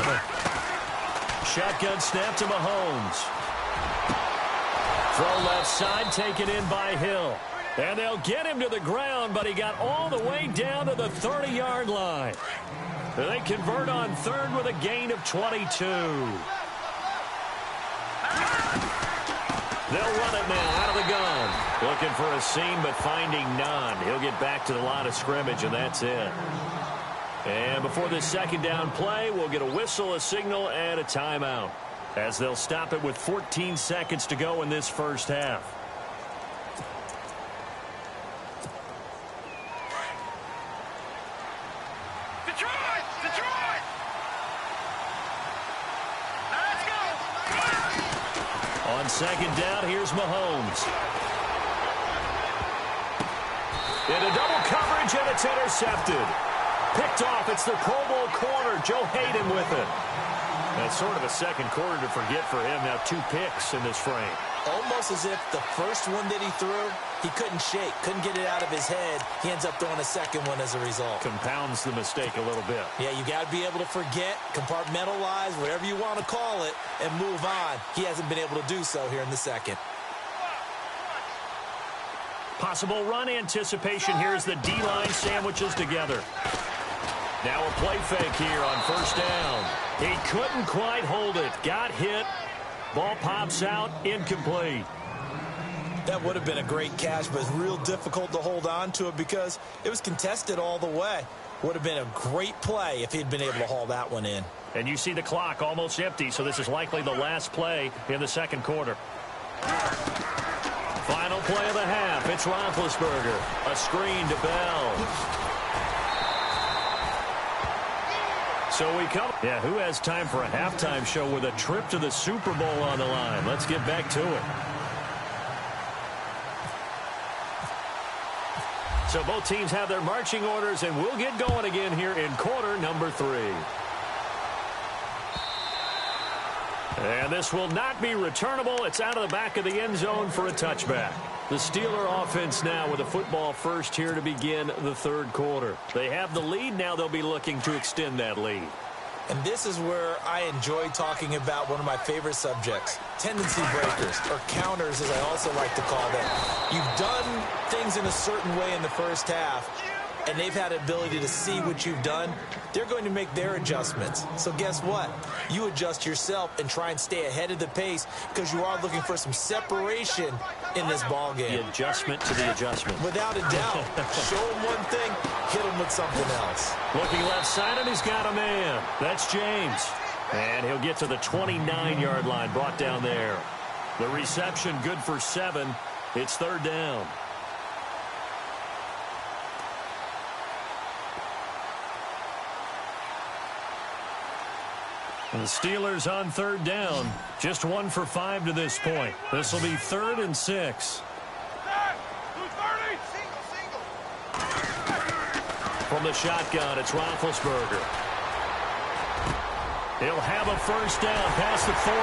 Shotgun snap to Mahomes. Throw left side, taken in by Hill. And they'll get him to the ground, but he got all the way down to the 30-yard line. And they convert on 3rd with a gain of 22. They'll run it now out of the gun. Looking for a seam, but finding none. He'll get back to the line of scrimmage, and that's it. And before this 2nd down play, we'll get a whistle, a signal, and a timeout, as they'll stop it with 14 seconds to go in this first half. On 2nd down, here's Mahomes. Into double coverage, and it's intercepted. Picked off. It's the Pro Bowl corner, Joe Hayden, with it. That's sort of a 2nd quarter to forget for him. Now 2 picks in this frame. Almost as if the first one that he threw, he couldn't shake, couldn't get it out of his head. He ends up throwing a 2nd one as a result. Compounds the mistake a little bit. Yeah, you got to be able to forget, compartmentalize, whatever you want to call it, and move on. He hasn't been able to do so here in the 2nd. Possible run anticipation here as the D-line sandwiches together. Now a play fake here on 1st down. He couldn't quite hold it. Got hit. Ball pops out. Incomplete. That would have been a great catch, but it's real difficult to hold on to it because it was contested all the way. Would have been a great play if he'd been able to haul that one in. And you see the clock almost empty, so this is likely the last play in the 2nd quarter. Final play of the half. It's Roethlisberger. A screen to Bell. So we come. Yeah, who has time for a halftime show with a trip to the Super Bowl on the line? Let's get back to it. So both teams have their marching orders, and we'll get going again here in quarter number 3. And this will not be returnable. It's out of the back of the end zone for a touchback. The Steeler offense now with a football first here to begin the third quarter. They have the lead. Now they'll be looking to extend that lead. And this is where I enjoy talking about one of my favorite subjects, tendency breakers, or counters as I also like to call them. You've done things in a certain way in the first half, and they've had the ability to see what you've done. They're going to make their adjustments. So guess what? You adjust yourself and try and stay ahead of the pace because you are looking for some separation in this ball game. The adjustment to the adjustment. Without a doubt. Show him one thing, hit him with something else. Looking left side, and he's got a man. That's James. And he'll get to the 29-yard line, brought down there. The reception good for 7. It's third down. And the Steelers on third down. Just 1 for 5 to this point. This will be 3rd and 6. From the shotgun, it's Roethlisberger. He'll have a first down past the 40.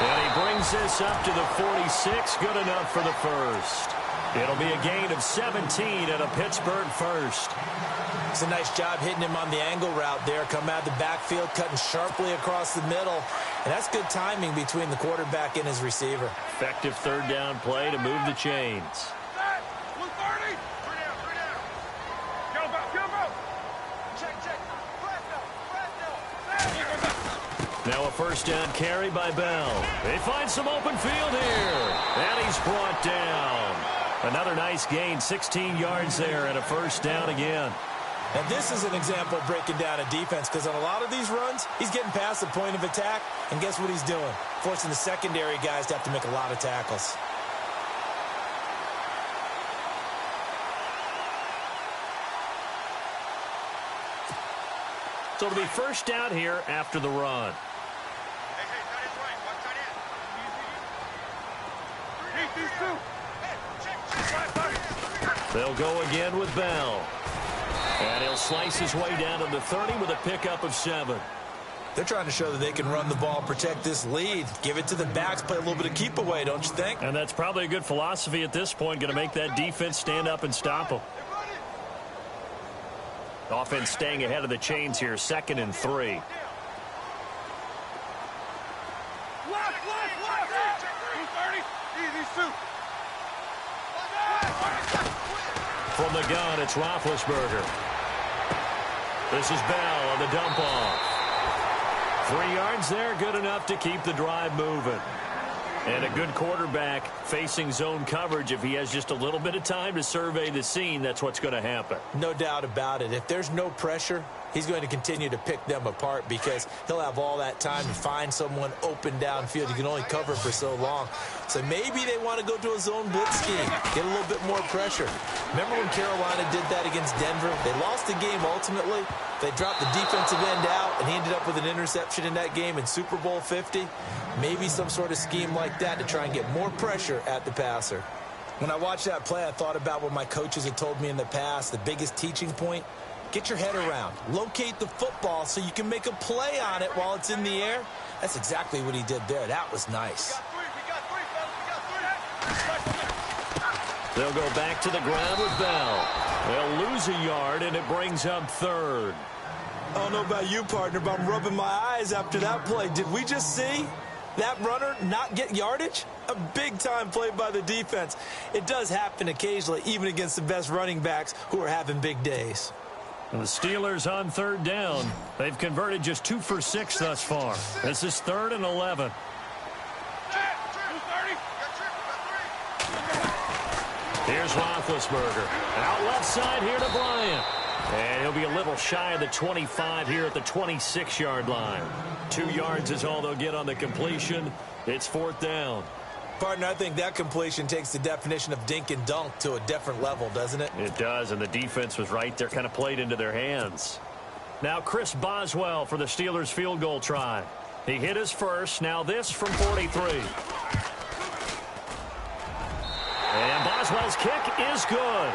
And he brings this up to the 46. Good enough for the first. It'll be a gain of 17 and a Pittsburgh first. It's a nice job hitting him on the angle route there. Come out of the backfield, cutting sharply across the middle. And that's good timing between the quarterback and his receiver. Effective third down play to move the chains. Now a first down carry by Bell. They find some open field here. And he's brought down. Another nice gain, 16 yards there and a first down again. And this is an example of breaking down a defense because on a lot of these runs, he's getting past the point of attack. And guess what he's doing? Forcing the secondary guys to have to make a lot of tackles. So it'll be first down here after the run. They'll go again with Bell. And he'll slice his way down to the 30 with a pickup of 7. They're trying to show that they can run the ball, protect this lead. Give it to the backs, play a little bit of keep away, don't you think? And that's probably a good philosophy at this point, going to make that defense stand up and stop them. Offense staying ahead of the chains here, 2nd and 3. From the gun, it's Roethlisberger. This is Bell on the dump off. 3 yards there, good enough to keep the drive moving. And a good quarterback facing zone coverage. If he has just a little bit of time to survey the scene, that's what's going to happen. No doubt about it. If there's no pressure, he's going to continue to pick them apart because he'll have all that time to find someone open downfield. He can only cover for so long. So maybe they want to go to a zone blitz scheme, get a little bit more pressure. Remember when Carolina did that against Denver? They lost the game ultimately. They dropped the defensive end out, and he ended up with an interception in that game in Super Bowl 50. Maybe some sort of scheme like that to try and get more pressure at the passer. When I watched that play, I thought about what my coaches had told me in the past. The biggest teaching point, get your head around. Locate the football so you can make a play on it while it's in the air. That's exactly what he did there. That was nice. They'll go back to the ground with Bell. They'll lose a yard, and it brings up 3rd. I don't know about you, partner, but I'm rubbing my eyes after that play. Did we just see that runner not get yardage? A big-time play by the defense. It does happen occasionally, even against the best running backs who are having big days. And the Steelers on 3rd down. They've converted just 2 for 6 thus far. This is 3rd and 11. Here's Roethlisberger. Out left side here to Bryant. And he'll be a little shy of the 25 here at the 26-yard line. 2 yards is all they'll get on the completion. It's 4th down. Partner, I think that completion takes the definition of dink and dunk to a different level, doesn't it? It does, and the defense was right there, kind of played into their hands. Now Chris Boswell for the Steelers field goal try. He hit his first, now this from 43. And Boswell's kick is good.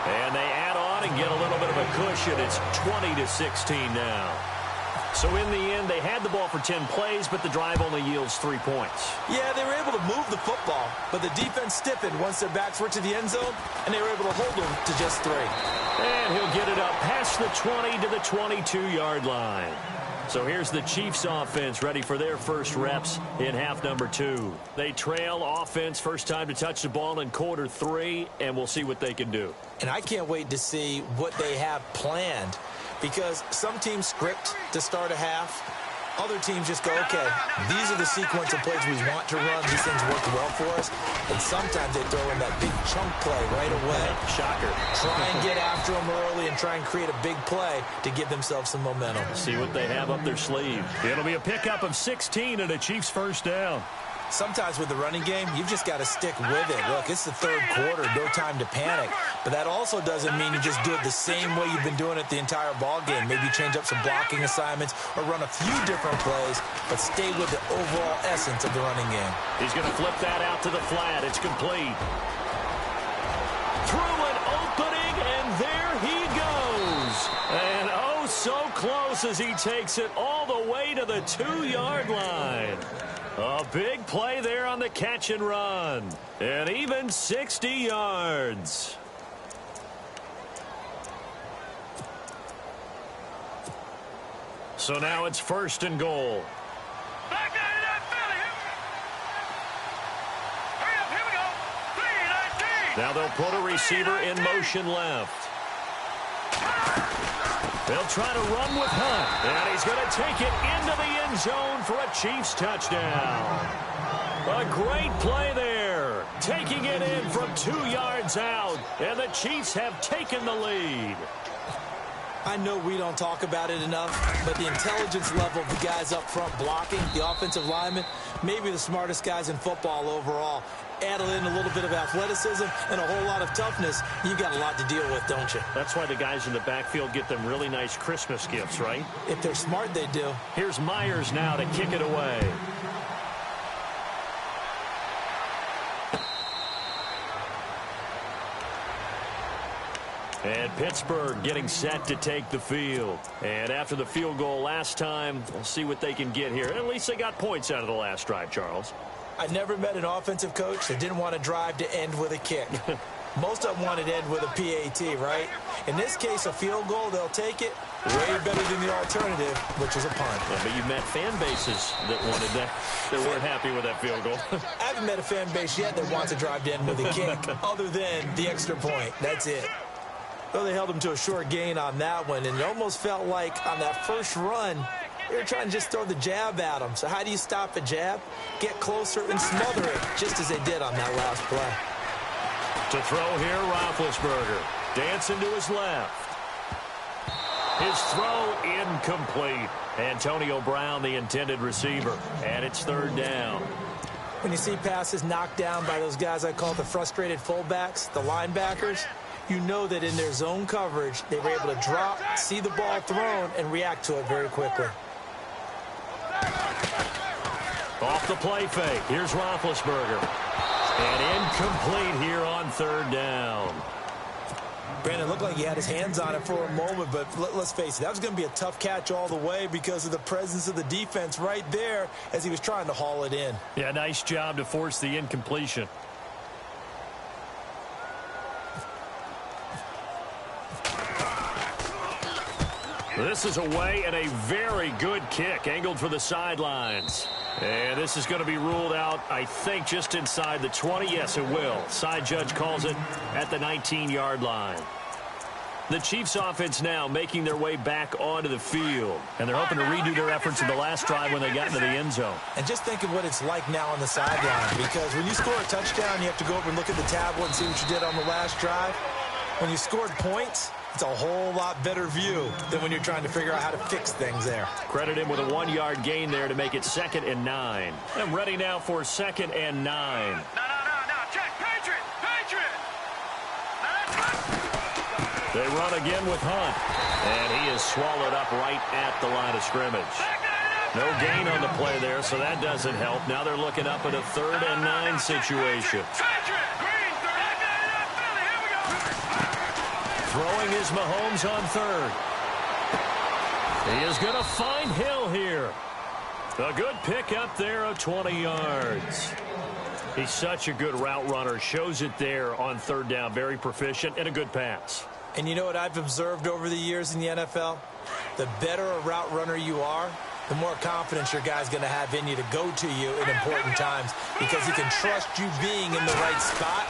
And they add on and get a little bit of a cushion. It's 20-16 now. So in the end, they had the ball for 10 plays, but the drive only yields 3 points. Yeah, they were able to move the football, but the defense stiffened once their backs were to the end zone, and they were able to hold them to just 3. And he'll get it up past the 20 to the 22-yard line. So here's the Chiefs offense ready for their first reps in half number 2. They trail offense first time to touch the ball in quarter 3, and we'll see what they can do. And I can't wait to see what they have planned, because some teams script to start a half. Other teams just go, okay, these are the sequence of plays we want to run. These things work well for us. And sometimes they throw in that big chunk play right away. Shocker. Try and get after them early and try and create a big play to give themselves some momentum. See what they have up their sleeve. It'll be a pickup of 16 and a Chiefs first down. Sometimes with the running game, you've just got to stick with it. Look, it's the third quarter, no time to panic. But that also doesn't mean you just do it the same way you've been doing it the entire ball game. Maybe change up some blocking assignments or run a few different plays, but stay with the overall essence of the running game. He's going to flip that out to the flat. It's complete. Through an opening, and there he goes. And oh, so close as he takes it all the way to the 2-yard line. A big play there on the catch and run. And even 60 yards. So now it's first and goal. Back out of that belly. Hurry up, here we go. 3-19. Now they'll put a receiver in motion left. They'll try to run with Hunt, and he's going to take it into the end zone for a Chiefs touchdown. A great play there, taking it in from 2 yards out, and the Chiefs have taken the lead. I know we don't talk about it enough, but the intelligence level of the guys up front blocking, the offensive linemen, maybe the smartest guys in football overall. Add in a little bit of athleticism and a whole lot of toughness, you've got a lot to deal with, don't you? That's why the guys in the backfield get them really nice Christmas gifts, right? If they're smart, they do. Here's Myers now to kick it away. And Pittsburgh getting set to take the field. And after the field goal last time, we'll see what they can get here. At least they got points out of the last drive, Charles. I never met an offensive coach that didn't want to drive to end with a kick. Most of them wanted to end with a PAT, right? In this case, a field goal, they'll take it. Way better than the alternative, which is a punt. Yeah, but you met fan bases that wanted that, that weren't happy with that field goal. I haven't met a fan base yet that wants to drive to end with a kick, other than the extra point. That's it. Well, they held him to a short gain on that one, and it almost felt like on that first run, they were trying to just throw the jab at him. So how do you stop a jab? Get closer and smother it, just as they did on that last play. To throw here, Roethlisberger. Dancing to his left. His throw incomplete. Antonio Brown, the intended receiver. And it's third down. When you see passes knocked down by those guys I call the frustrated fullbacks, the linebackers, you know that in their zone coverage, they were able to drop, see the ball thrown, and react to it very quickly. Off the play fake. Here's Roethlisberger. And incomplete here on third down. Brandon looked like he had his hands on it for a moment, but let's face it, that was going to be a tough catch all the way because of the presence of the defense right there as he was trying to haul it in. Yeah, nice job to force the incompletion. This is away and a very good kick angled for the sidelines. And this is going to be ruled out, I think, just inside the 20. Yes, it will. Side judge calls it at the 19-yard line. The Chiefs offense now making their way back onto the field. And they're hoping to redo their efforts in the last drive when they got into the end zone. And just think of what it's like now on the sideline. Because when you score a touchdown, you have to go over and look at the tablet and see what you did on the last drive. When you scored points, It's a whole lot better view than when you're trying to figure out how to fix things there. Credit him with a 1-yard gain there to make it 2nd and 9. And ready now for 2nd and 9. No. Check. Patriot. They run again with Hunt. And he is swallowed up right at the line of scrimmage. No gain on the play there, so that doesn't help. Now they're looking up at a 3rd and 9 situation. Throwing is Mahomes on 3rd. He is going to find Hill here. A good pick up there of 20 yards. He's such a good route runner. Shows it there on 3rd down. Very proficient and a good pass. And you know what I've observed over the years in the NFL? The better a route runner you are, the more confidence your guy's going to have in you to go to you in important times because he can trust you being in the right spot.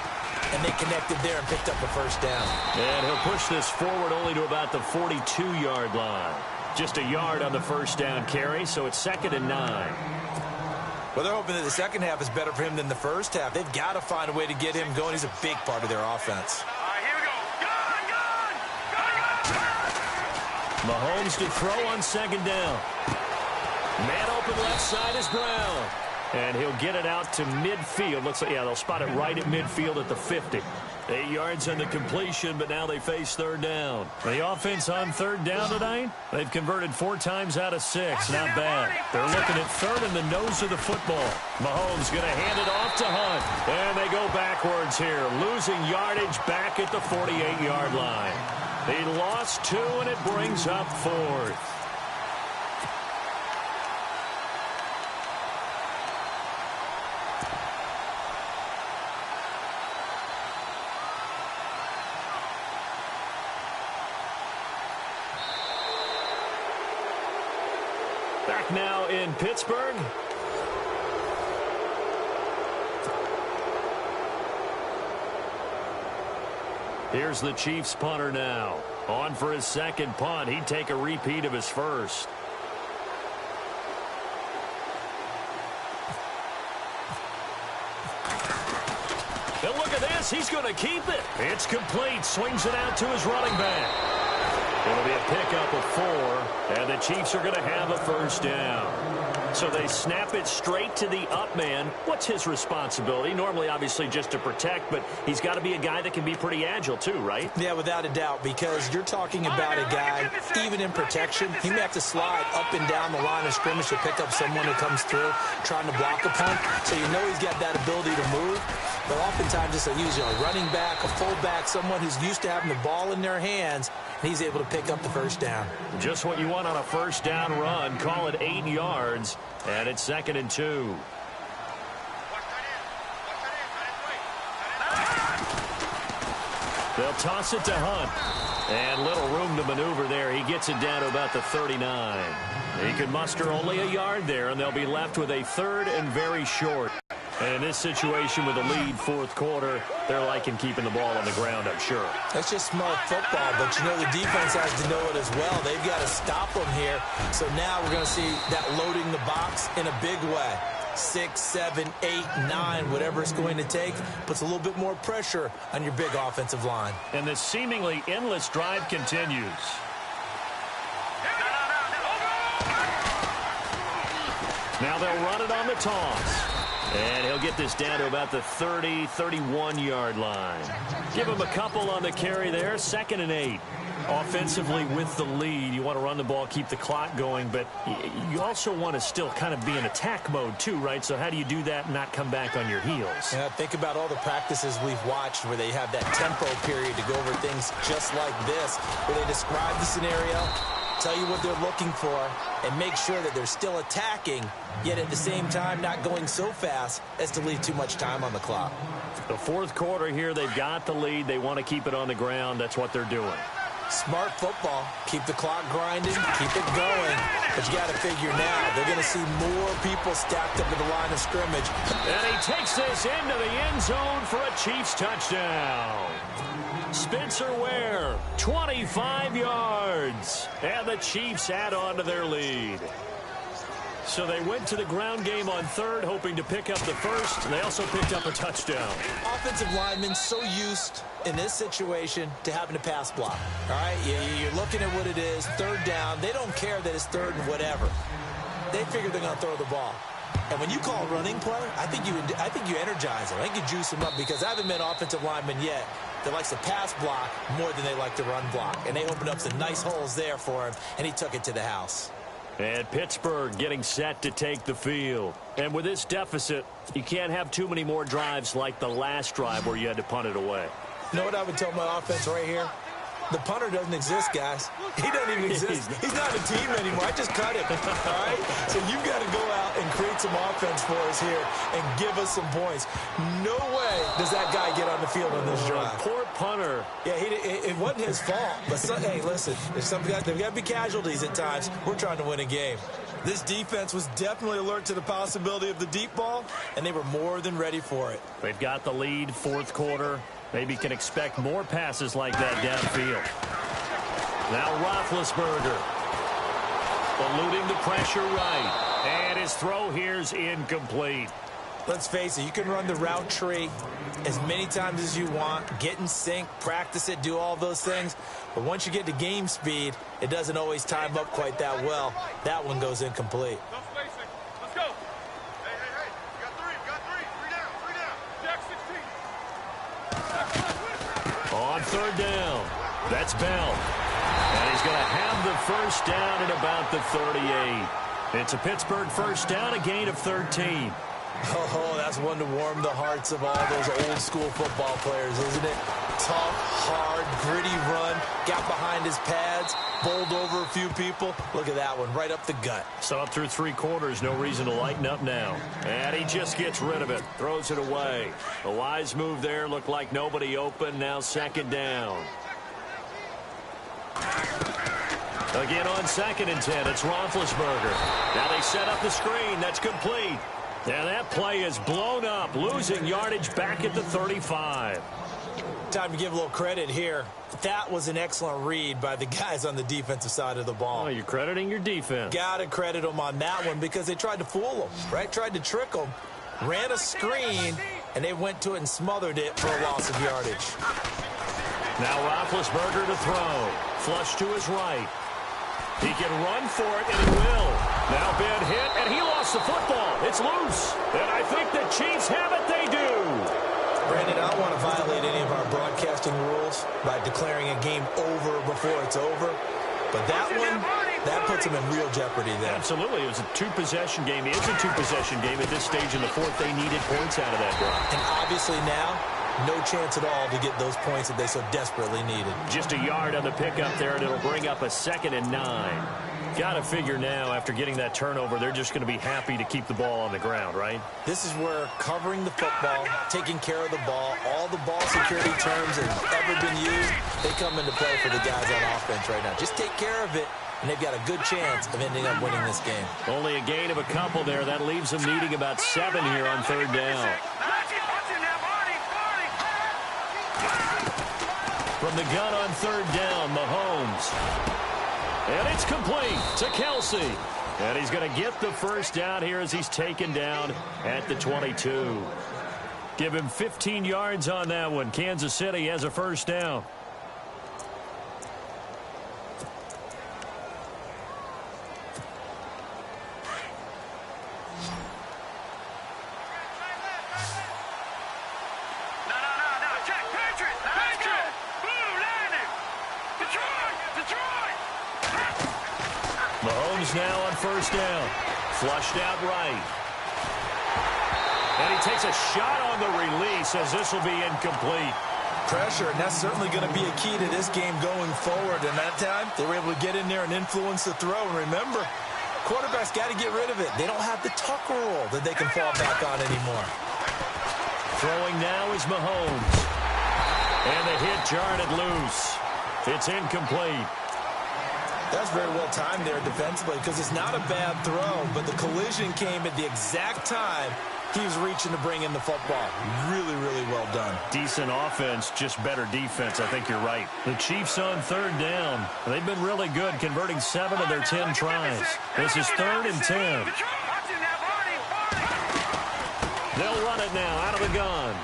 And they connected there and picked up a 1st down. And he'll push this forward only to about the 42-yard line. Just a yard on the 1st down carry, so it's 2nd and 9. Well, they're hoping that the second half is better for him than the first half. They've got to find a way to get him going. He's a big part of their offense. All right, here we go. Gun! Mahomes to throw on 2nd down. Man open left side is Brown. And he'll get it out to midfield. Looks like, yeah, they'll spot it right at midfield at the 50. 8 yards on the completion, but now they face 3rd down. The offense on 3rd down tonight, they've converted 4 times out of 6. Not bad. They're looking at 3rd in the nose of the football. Mahomes going to hand it off to Hunt. And they go backwards here, losing yardage back at the 48-yard line. He lost 2, and it brings up 4th. Back now in Pittsburgh. Here's the Chiefs punter now. On for his 2nd punt. He'd take a repeat of his first. And look at this. He's going to keep it. It's complete. Swings it out to his running back. It'll be a pickup of 4, and the Chiefs are going to have a 1st down. So they snap it straight to the up man. What's his responsibility? Normally, obviously, just to protect, but he's got to be a guy that can be pretty agile too, right? Yeah, without a doubt, because you're talking about a guy, even in protection, he may have to slide up and down the line of scrimmage to pick up someone who comes through trying to block a punt. So you know he's got that ability to move. But oftentimes, it's usually a running back, a fullback, someone who's used to having the ball in their hands, and he's able to pick up the 1st down. Just what you want on a 1st down run. Call it 8 yards, and it's 2nd and 2. They'll toss it to Hunt. And little room to maneuver there. He gets it down to about the 39. He can muster only a yard there, and they'll be left with a 3rd and very short. And in this situation with a lead 4th quarter, they're liking keeping the ball on the ground, I'm sure. That's just smart football, but you know the defense has to know it as well. They've got to stop them here. So now we're going to see that loading the box in a big way. 6, 7, 8, 9, whatever it's going to take, puts a little bit more pressure on your big offensive line. And this seemingly endless drive continues. Now they'll run it on the toss. And he'll get this down to about the 30, 31-yard line. Give him a couple on the carry there. 2nd and 8. Offensively with the lead, you want to run the ball, keep the clock going, but you also want to still kind of be in attack mode too, right? So how do you do that and not come back on your heels? Yeah, think about all the practices we've watched where they have that tempo period to go over things just like this, where they describe the scenario, tell you what they're looking for, and make sure that they're still attacking, yet at the same time not going so fast as to leave too much time on the clock. The 4th quarter here, they've got the lead. They want to keep it on the ground. That's what they're doing. Smart football. Keep the clock grinding, keep it going. But you got to figure now, they're going to see more people stacked up at the line of scrimmage. And he takes this into the end zone for a Chiefs touchdown. Spencer Ware, 25 yards. And the Chiefs add on to their lead. So they went to the ground game on third, hoping to pick up the first. They also picked up a touchdown. Offensive linemen so used in this situation to having to pass block. All right, you're looking at what it is, third down. They don't care that it's third and whatever. They figure they're going to throw the ball. And when you call running play, I think you energize them. I think you juice them up because I haven't met offensive linemen yet that likes to pass block more than they like to run block. And they opened up some nice holes there for him, and he took it to the house. And Pittsburgh getting set to take the field. And with this deficit, you can't have too many more drives like the last drive where you had to punt it away. You know what I would tell my offense right here? The punter doesn't exist, guys. He doesn't even exist. He's not a team anymore. I just cut him. All right? So you've got to go out and create some offense for us here and give us some points. No way does that guy get on the field on this drive. Poor punter. Yeah, it wasn't his fault. But, hey, listen, there's got to be casualties at times. We're trying to win a game. This defense was definitely alert to the possibility of the deep ball, and they were more than ready for it. They've got the lead, fourth quarter. Maybe can expect more passes like that downfield. Now Roethlisberger eluding the pressure right. And his throw here's incomplete. Let's face it, you can run the route tree as many times as you want, get in sync, practice it, do all those things. But once you get to game speed, it doesn't always time up quite that well. That one goes incomplete. Let's go. Hey. You got three. Three down. Jack 16. On third down, that's Bell. And he's going to have the first down at about the 38. It's a Pittsburgh first down, a gain of 13. Oh, that's one to warm the hearts of all those old-school football players, isn't it? Tough, hard, gritty run, got behind his pads, bowled over a few people. Look at that one, right up the gut. So up through three quarters, no reason to lighten up now. And he just gets rid of it, throws it away. A wise move there, looked like nobody open, now second down. Again on 2nd and 10, it's Roethlisberger. Now they set up the screen, that's complete. And that play is blown up, losing yardage back at the 35. Time to give a little credit here. That was an excellent read by the guys on the defensive side of the ball. Oh, you're crediting your defense. Got to credit them on that one because they tried to fool them, right? Tried to trick them, ran a screen, and they went to it and smothered it for a loss of yardage. Now Roethlisberger to throw. Flush to his right. He can run for it, and he will. Now Ben hit, and he lost the football. It's loose. And I think the Chiefs have it. They do. Brandon, I don't want to violate any of our broadcasting rules by declaring a game over before it's over. But that one, that puts them in real jeopardy there. Absolutely. It was a two-possession game. It is a two-possession game at this stage in the fourth. They needed points out of that drive. And obviously now, no chance at all to get those points that they so desperately needed. Just a yard on the pickup there, and it'll bring up a 2nd and 9. Got to figure now, after getting that turnover, they're just going to be happy to keep the ball on the ground, right? This is where covering the football, taking care of the ball, all the ball security terms that have ever been used, they come into play for the guys on offense right now. Just take care of it, and they've got a good chance of ending up winning this game. Only a gain of a couple there. That leaves them needing about 7 here on third down. From the gun on third down, Mahomes. And it's complete to Kelsey. And he's going to get the first down here as he's taken down at the 22. Give him 15 yards on that one. Kansas City has a first down. Mahomes now on first down. Flushed out right. And he takes a shot on the release as this will be incomplete. Pressure, and that's certainly going to be a key to this game going forward. And that time, they were able to get in there and influence the throw. And remember, quarterbacks got to get rid of it. They don't have the tucker rule that they can fall back on anymore. Throwing now is Mahomes. And the hit jarred it loose. It's incomplete. That's very well timed there defensively because it's not a bad throw, but the collision came at the exact time He was reaching to bring in the football. Really, really well done. Decent offense, just better defense. I think you're right. The Chiefs on third down. They've been really good, converting 7 of their 10 tries. This is 3rd and 10. They'll run it now out of the gun.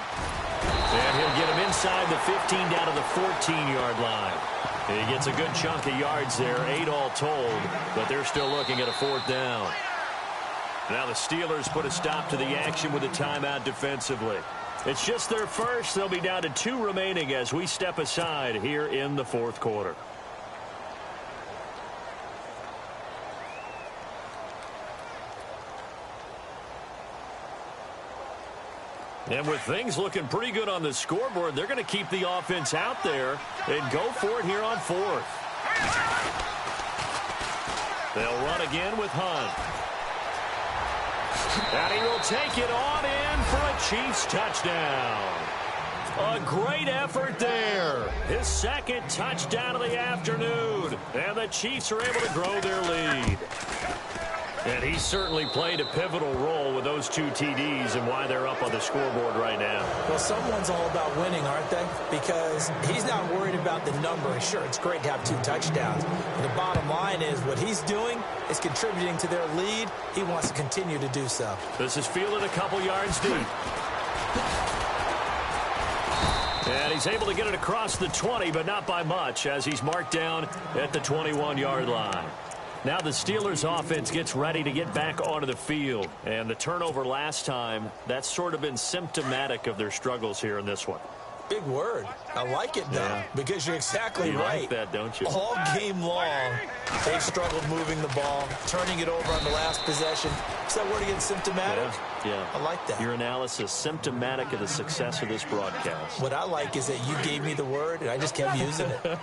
And he'll get him inside the 15 down to the 14-yard line. He gets a good chunk of yards there, 8 all told, but they're still looking at a 4th down. Now the Steelers put a stop to the action with a timeout defensively. It's just their first. They'll be down to 2 remaining as we step aside here in the 4th quarter. And with things looking pretty good on the scoreboard, they're going to keep the offense out there and go for it here on 4th. They'll run again with Hunt. And he will take it on in for a Chiefs touchdown. A great effort there. His 2nd touchdown of the afternoon. And the Chiefs are able to grow their lead. And he certainly played a pivotal role with those 2 TDs and why they're up on the scoreboard right now. Well, someone's all about winning, aren't they? Because he's not worried about the number. Sure, it's great to have 2 touchdowns. But the bottom line is what he's doing is contributing to their lead. He wants to continue to do so. This is fielded a couple yards deep. And he's able to get it across the 20, but not by much, as he's marked down at the 21-yard line. Now the Steelers offense gets ready to get back onto the field. And the turnover last time, that's sort of been symptomatic of their struggles here in this one. Big word. I like it, though, because you're exactly right. You like that, don't you? All game long, they've struggled moving the ball, turning it over on the last possession. Is that word again, symptomatic? Yeah. I like that. Your analysis, symptomatic of the success of this broadcast. What I like is that you gave me the word, and I just kept using it.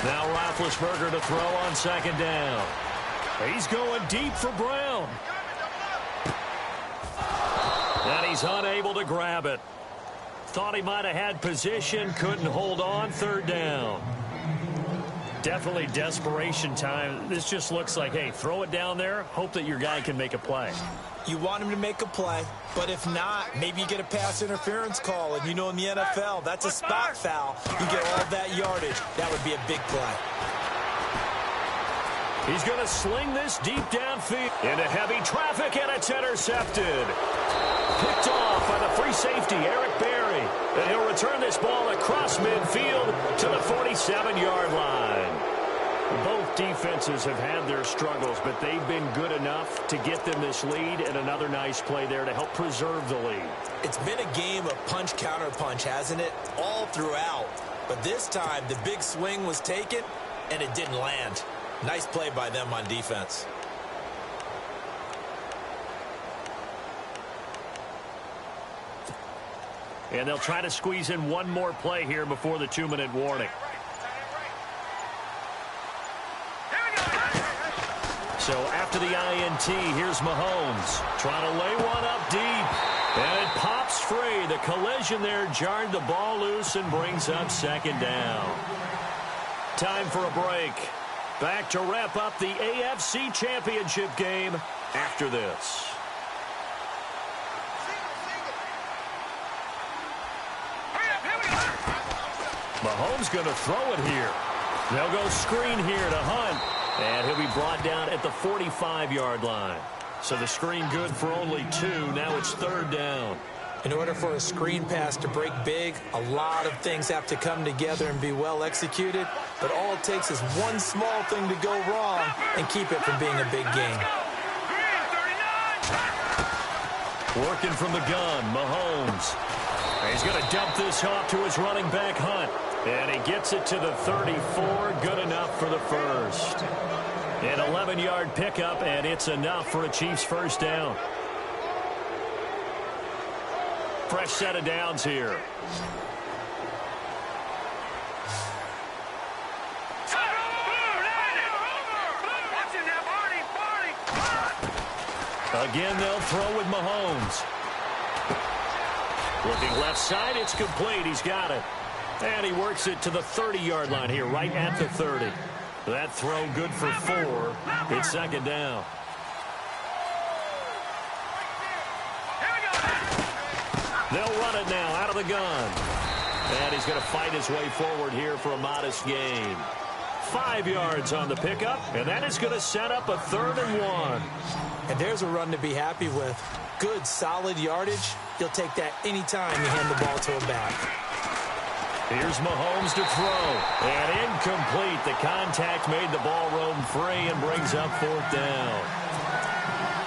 Now Roethlisberger to throw on 2nd down. He's going deep for Brown. And he's unable to grab it. Thought he might have had position, couldn't hold on, 3rd down. Definitely desperation time. This just looks like, hey, throw it down there, hope that your guy can make a play. You want him to make a play, but if not, maybe you get a pass interference call, and you know in the NFL, that's a spot foul. You get all that yardage. That would be a big play. He's going to sling this deep downfield into heavy traffic, and it's intercepted. Picked off by the free safety, Eric Berry. And he'll return this ball across midfield to the 47-yard line. Both defenses have had their struggles, but they've been good enough to get them this lead, and another nice play there to help preserve the lead. It's been a game of punch-counter-punch, hasn't it? All throughout. But this time, the big swing was taken, and it didn't land. Nice play by them on defense. And they'll try to squeeze in one more play here before the 2-minute warning. So after the INT, here's Mahomes trying to lay one up deep. And it pops free. The collision there jarred the ball loose and brings up 2nd down. Time for a break. Back to wrap up the AFC Championship game after this. Mahomes going to throw it here. They'll go screen here to Hunt. And he'll be brought down at the 45-yard line. So the screen good for only 2. Now it's 3rd down. In order for a screen pass to break big, a lot of things have to come together and be well executed. But all it takes is one small thing to go wrong and keep it from being a big game. Working from the gun, Mahomes. He's going to dump this off to his running back, Hunt. And he gets it to the 34. Good enough for the first. An 11-yard pickup, and it's enough for a Chiefs 1st down. Fresh set of downs here. Again, they'll throw with Mahomes. Looking left side, it's complete. He's got it. And he works it to the 30-yard line here, right at the 30. That throw good for 4. It's second down. They'll run it now out of the gun. And he's going to fight his way forward here for a modest gain. 5 yards on the pickup, and that is going to set up a 3rd and 1. And there's a run to be happy with. Good, solid yardage. He'll take that anytime you hand the ball to him back. Here's Mahomes to throw. And incomplete. The contact made the ball roam free and brings up 4th down.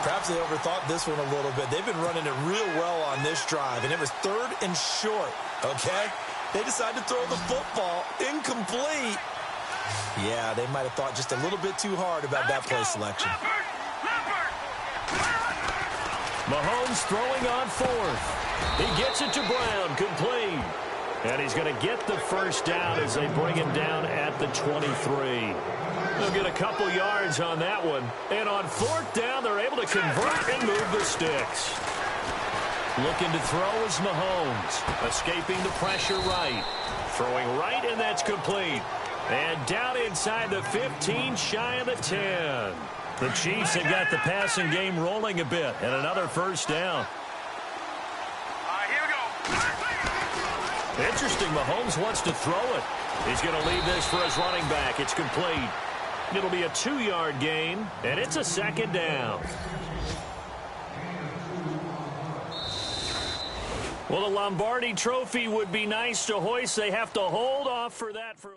Perhaps they overthought this one a little bit. They've been running it real well on this drive, and it was 3rd and short, okay? They decided to throw the football incomplete. Yeah, they might have thought just a little bit too hard about that play selection. Mahomes throwing on 4th. He gets it to Brown, complete. And he's going to get the 1st down as they bring him down at the 23. They'll get a couple yards on that one. And on 4th down, they're able to convert and move the sticks. Looking to throw is Mahomes. Escaping the pressure right. Throwing right, and that's complete. And down inside the 15, shy of the 10. The Chiefs have got the passing game rolling a bit. And another 1st down. Here we go. Interesting, Mahomes wants to throw it. He's going to leave this for his running back. It's complete. It'll be a 2-yard gain, and it's a 2nd down. Well, the Lombardi Trophy would be nice to hoist. They have to hold off for that for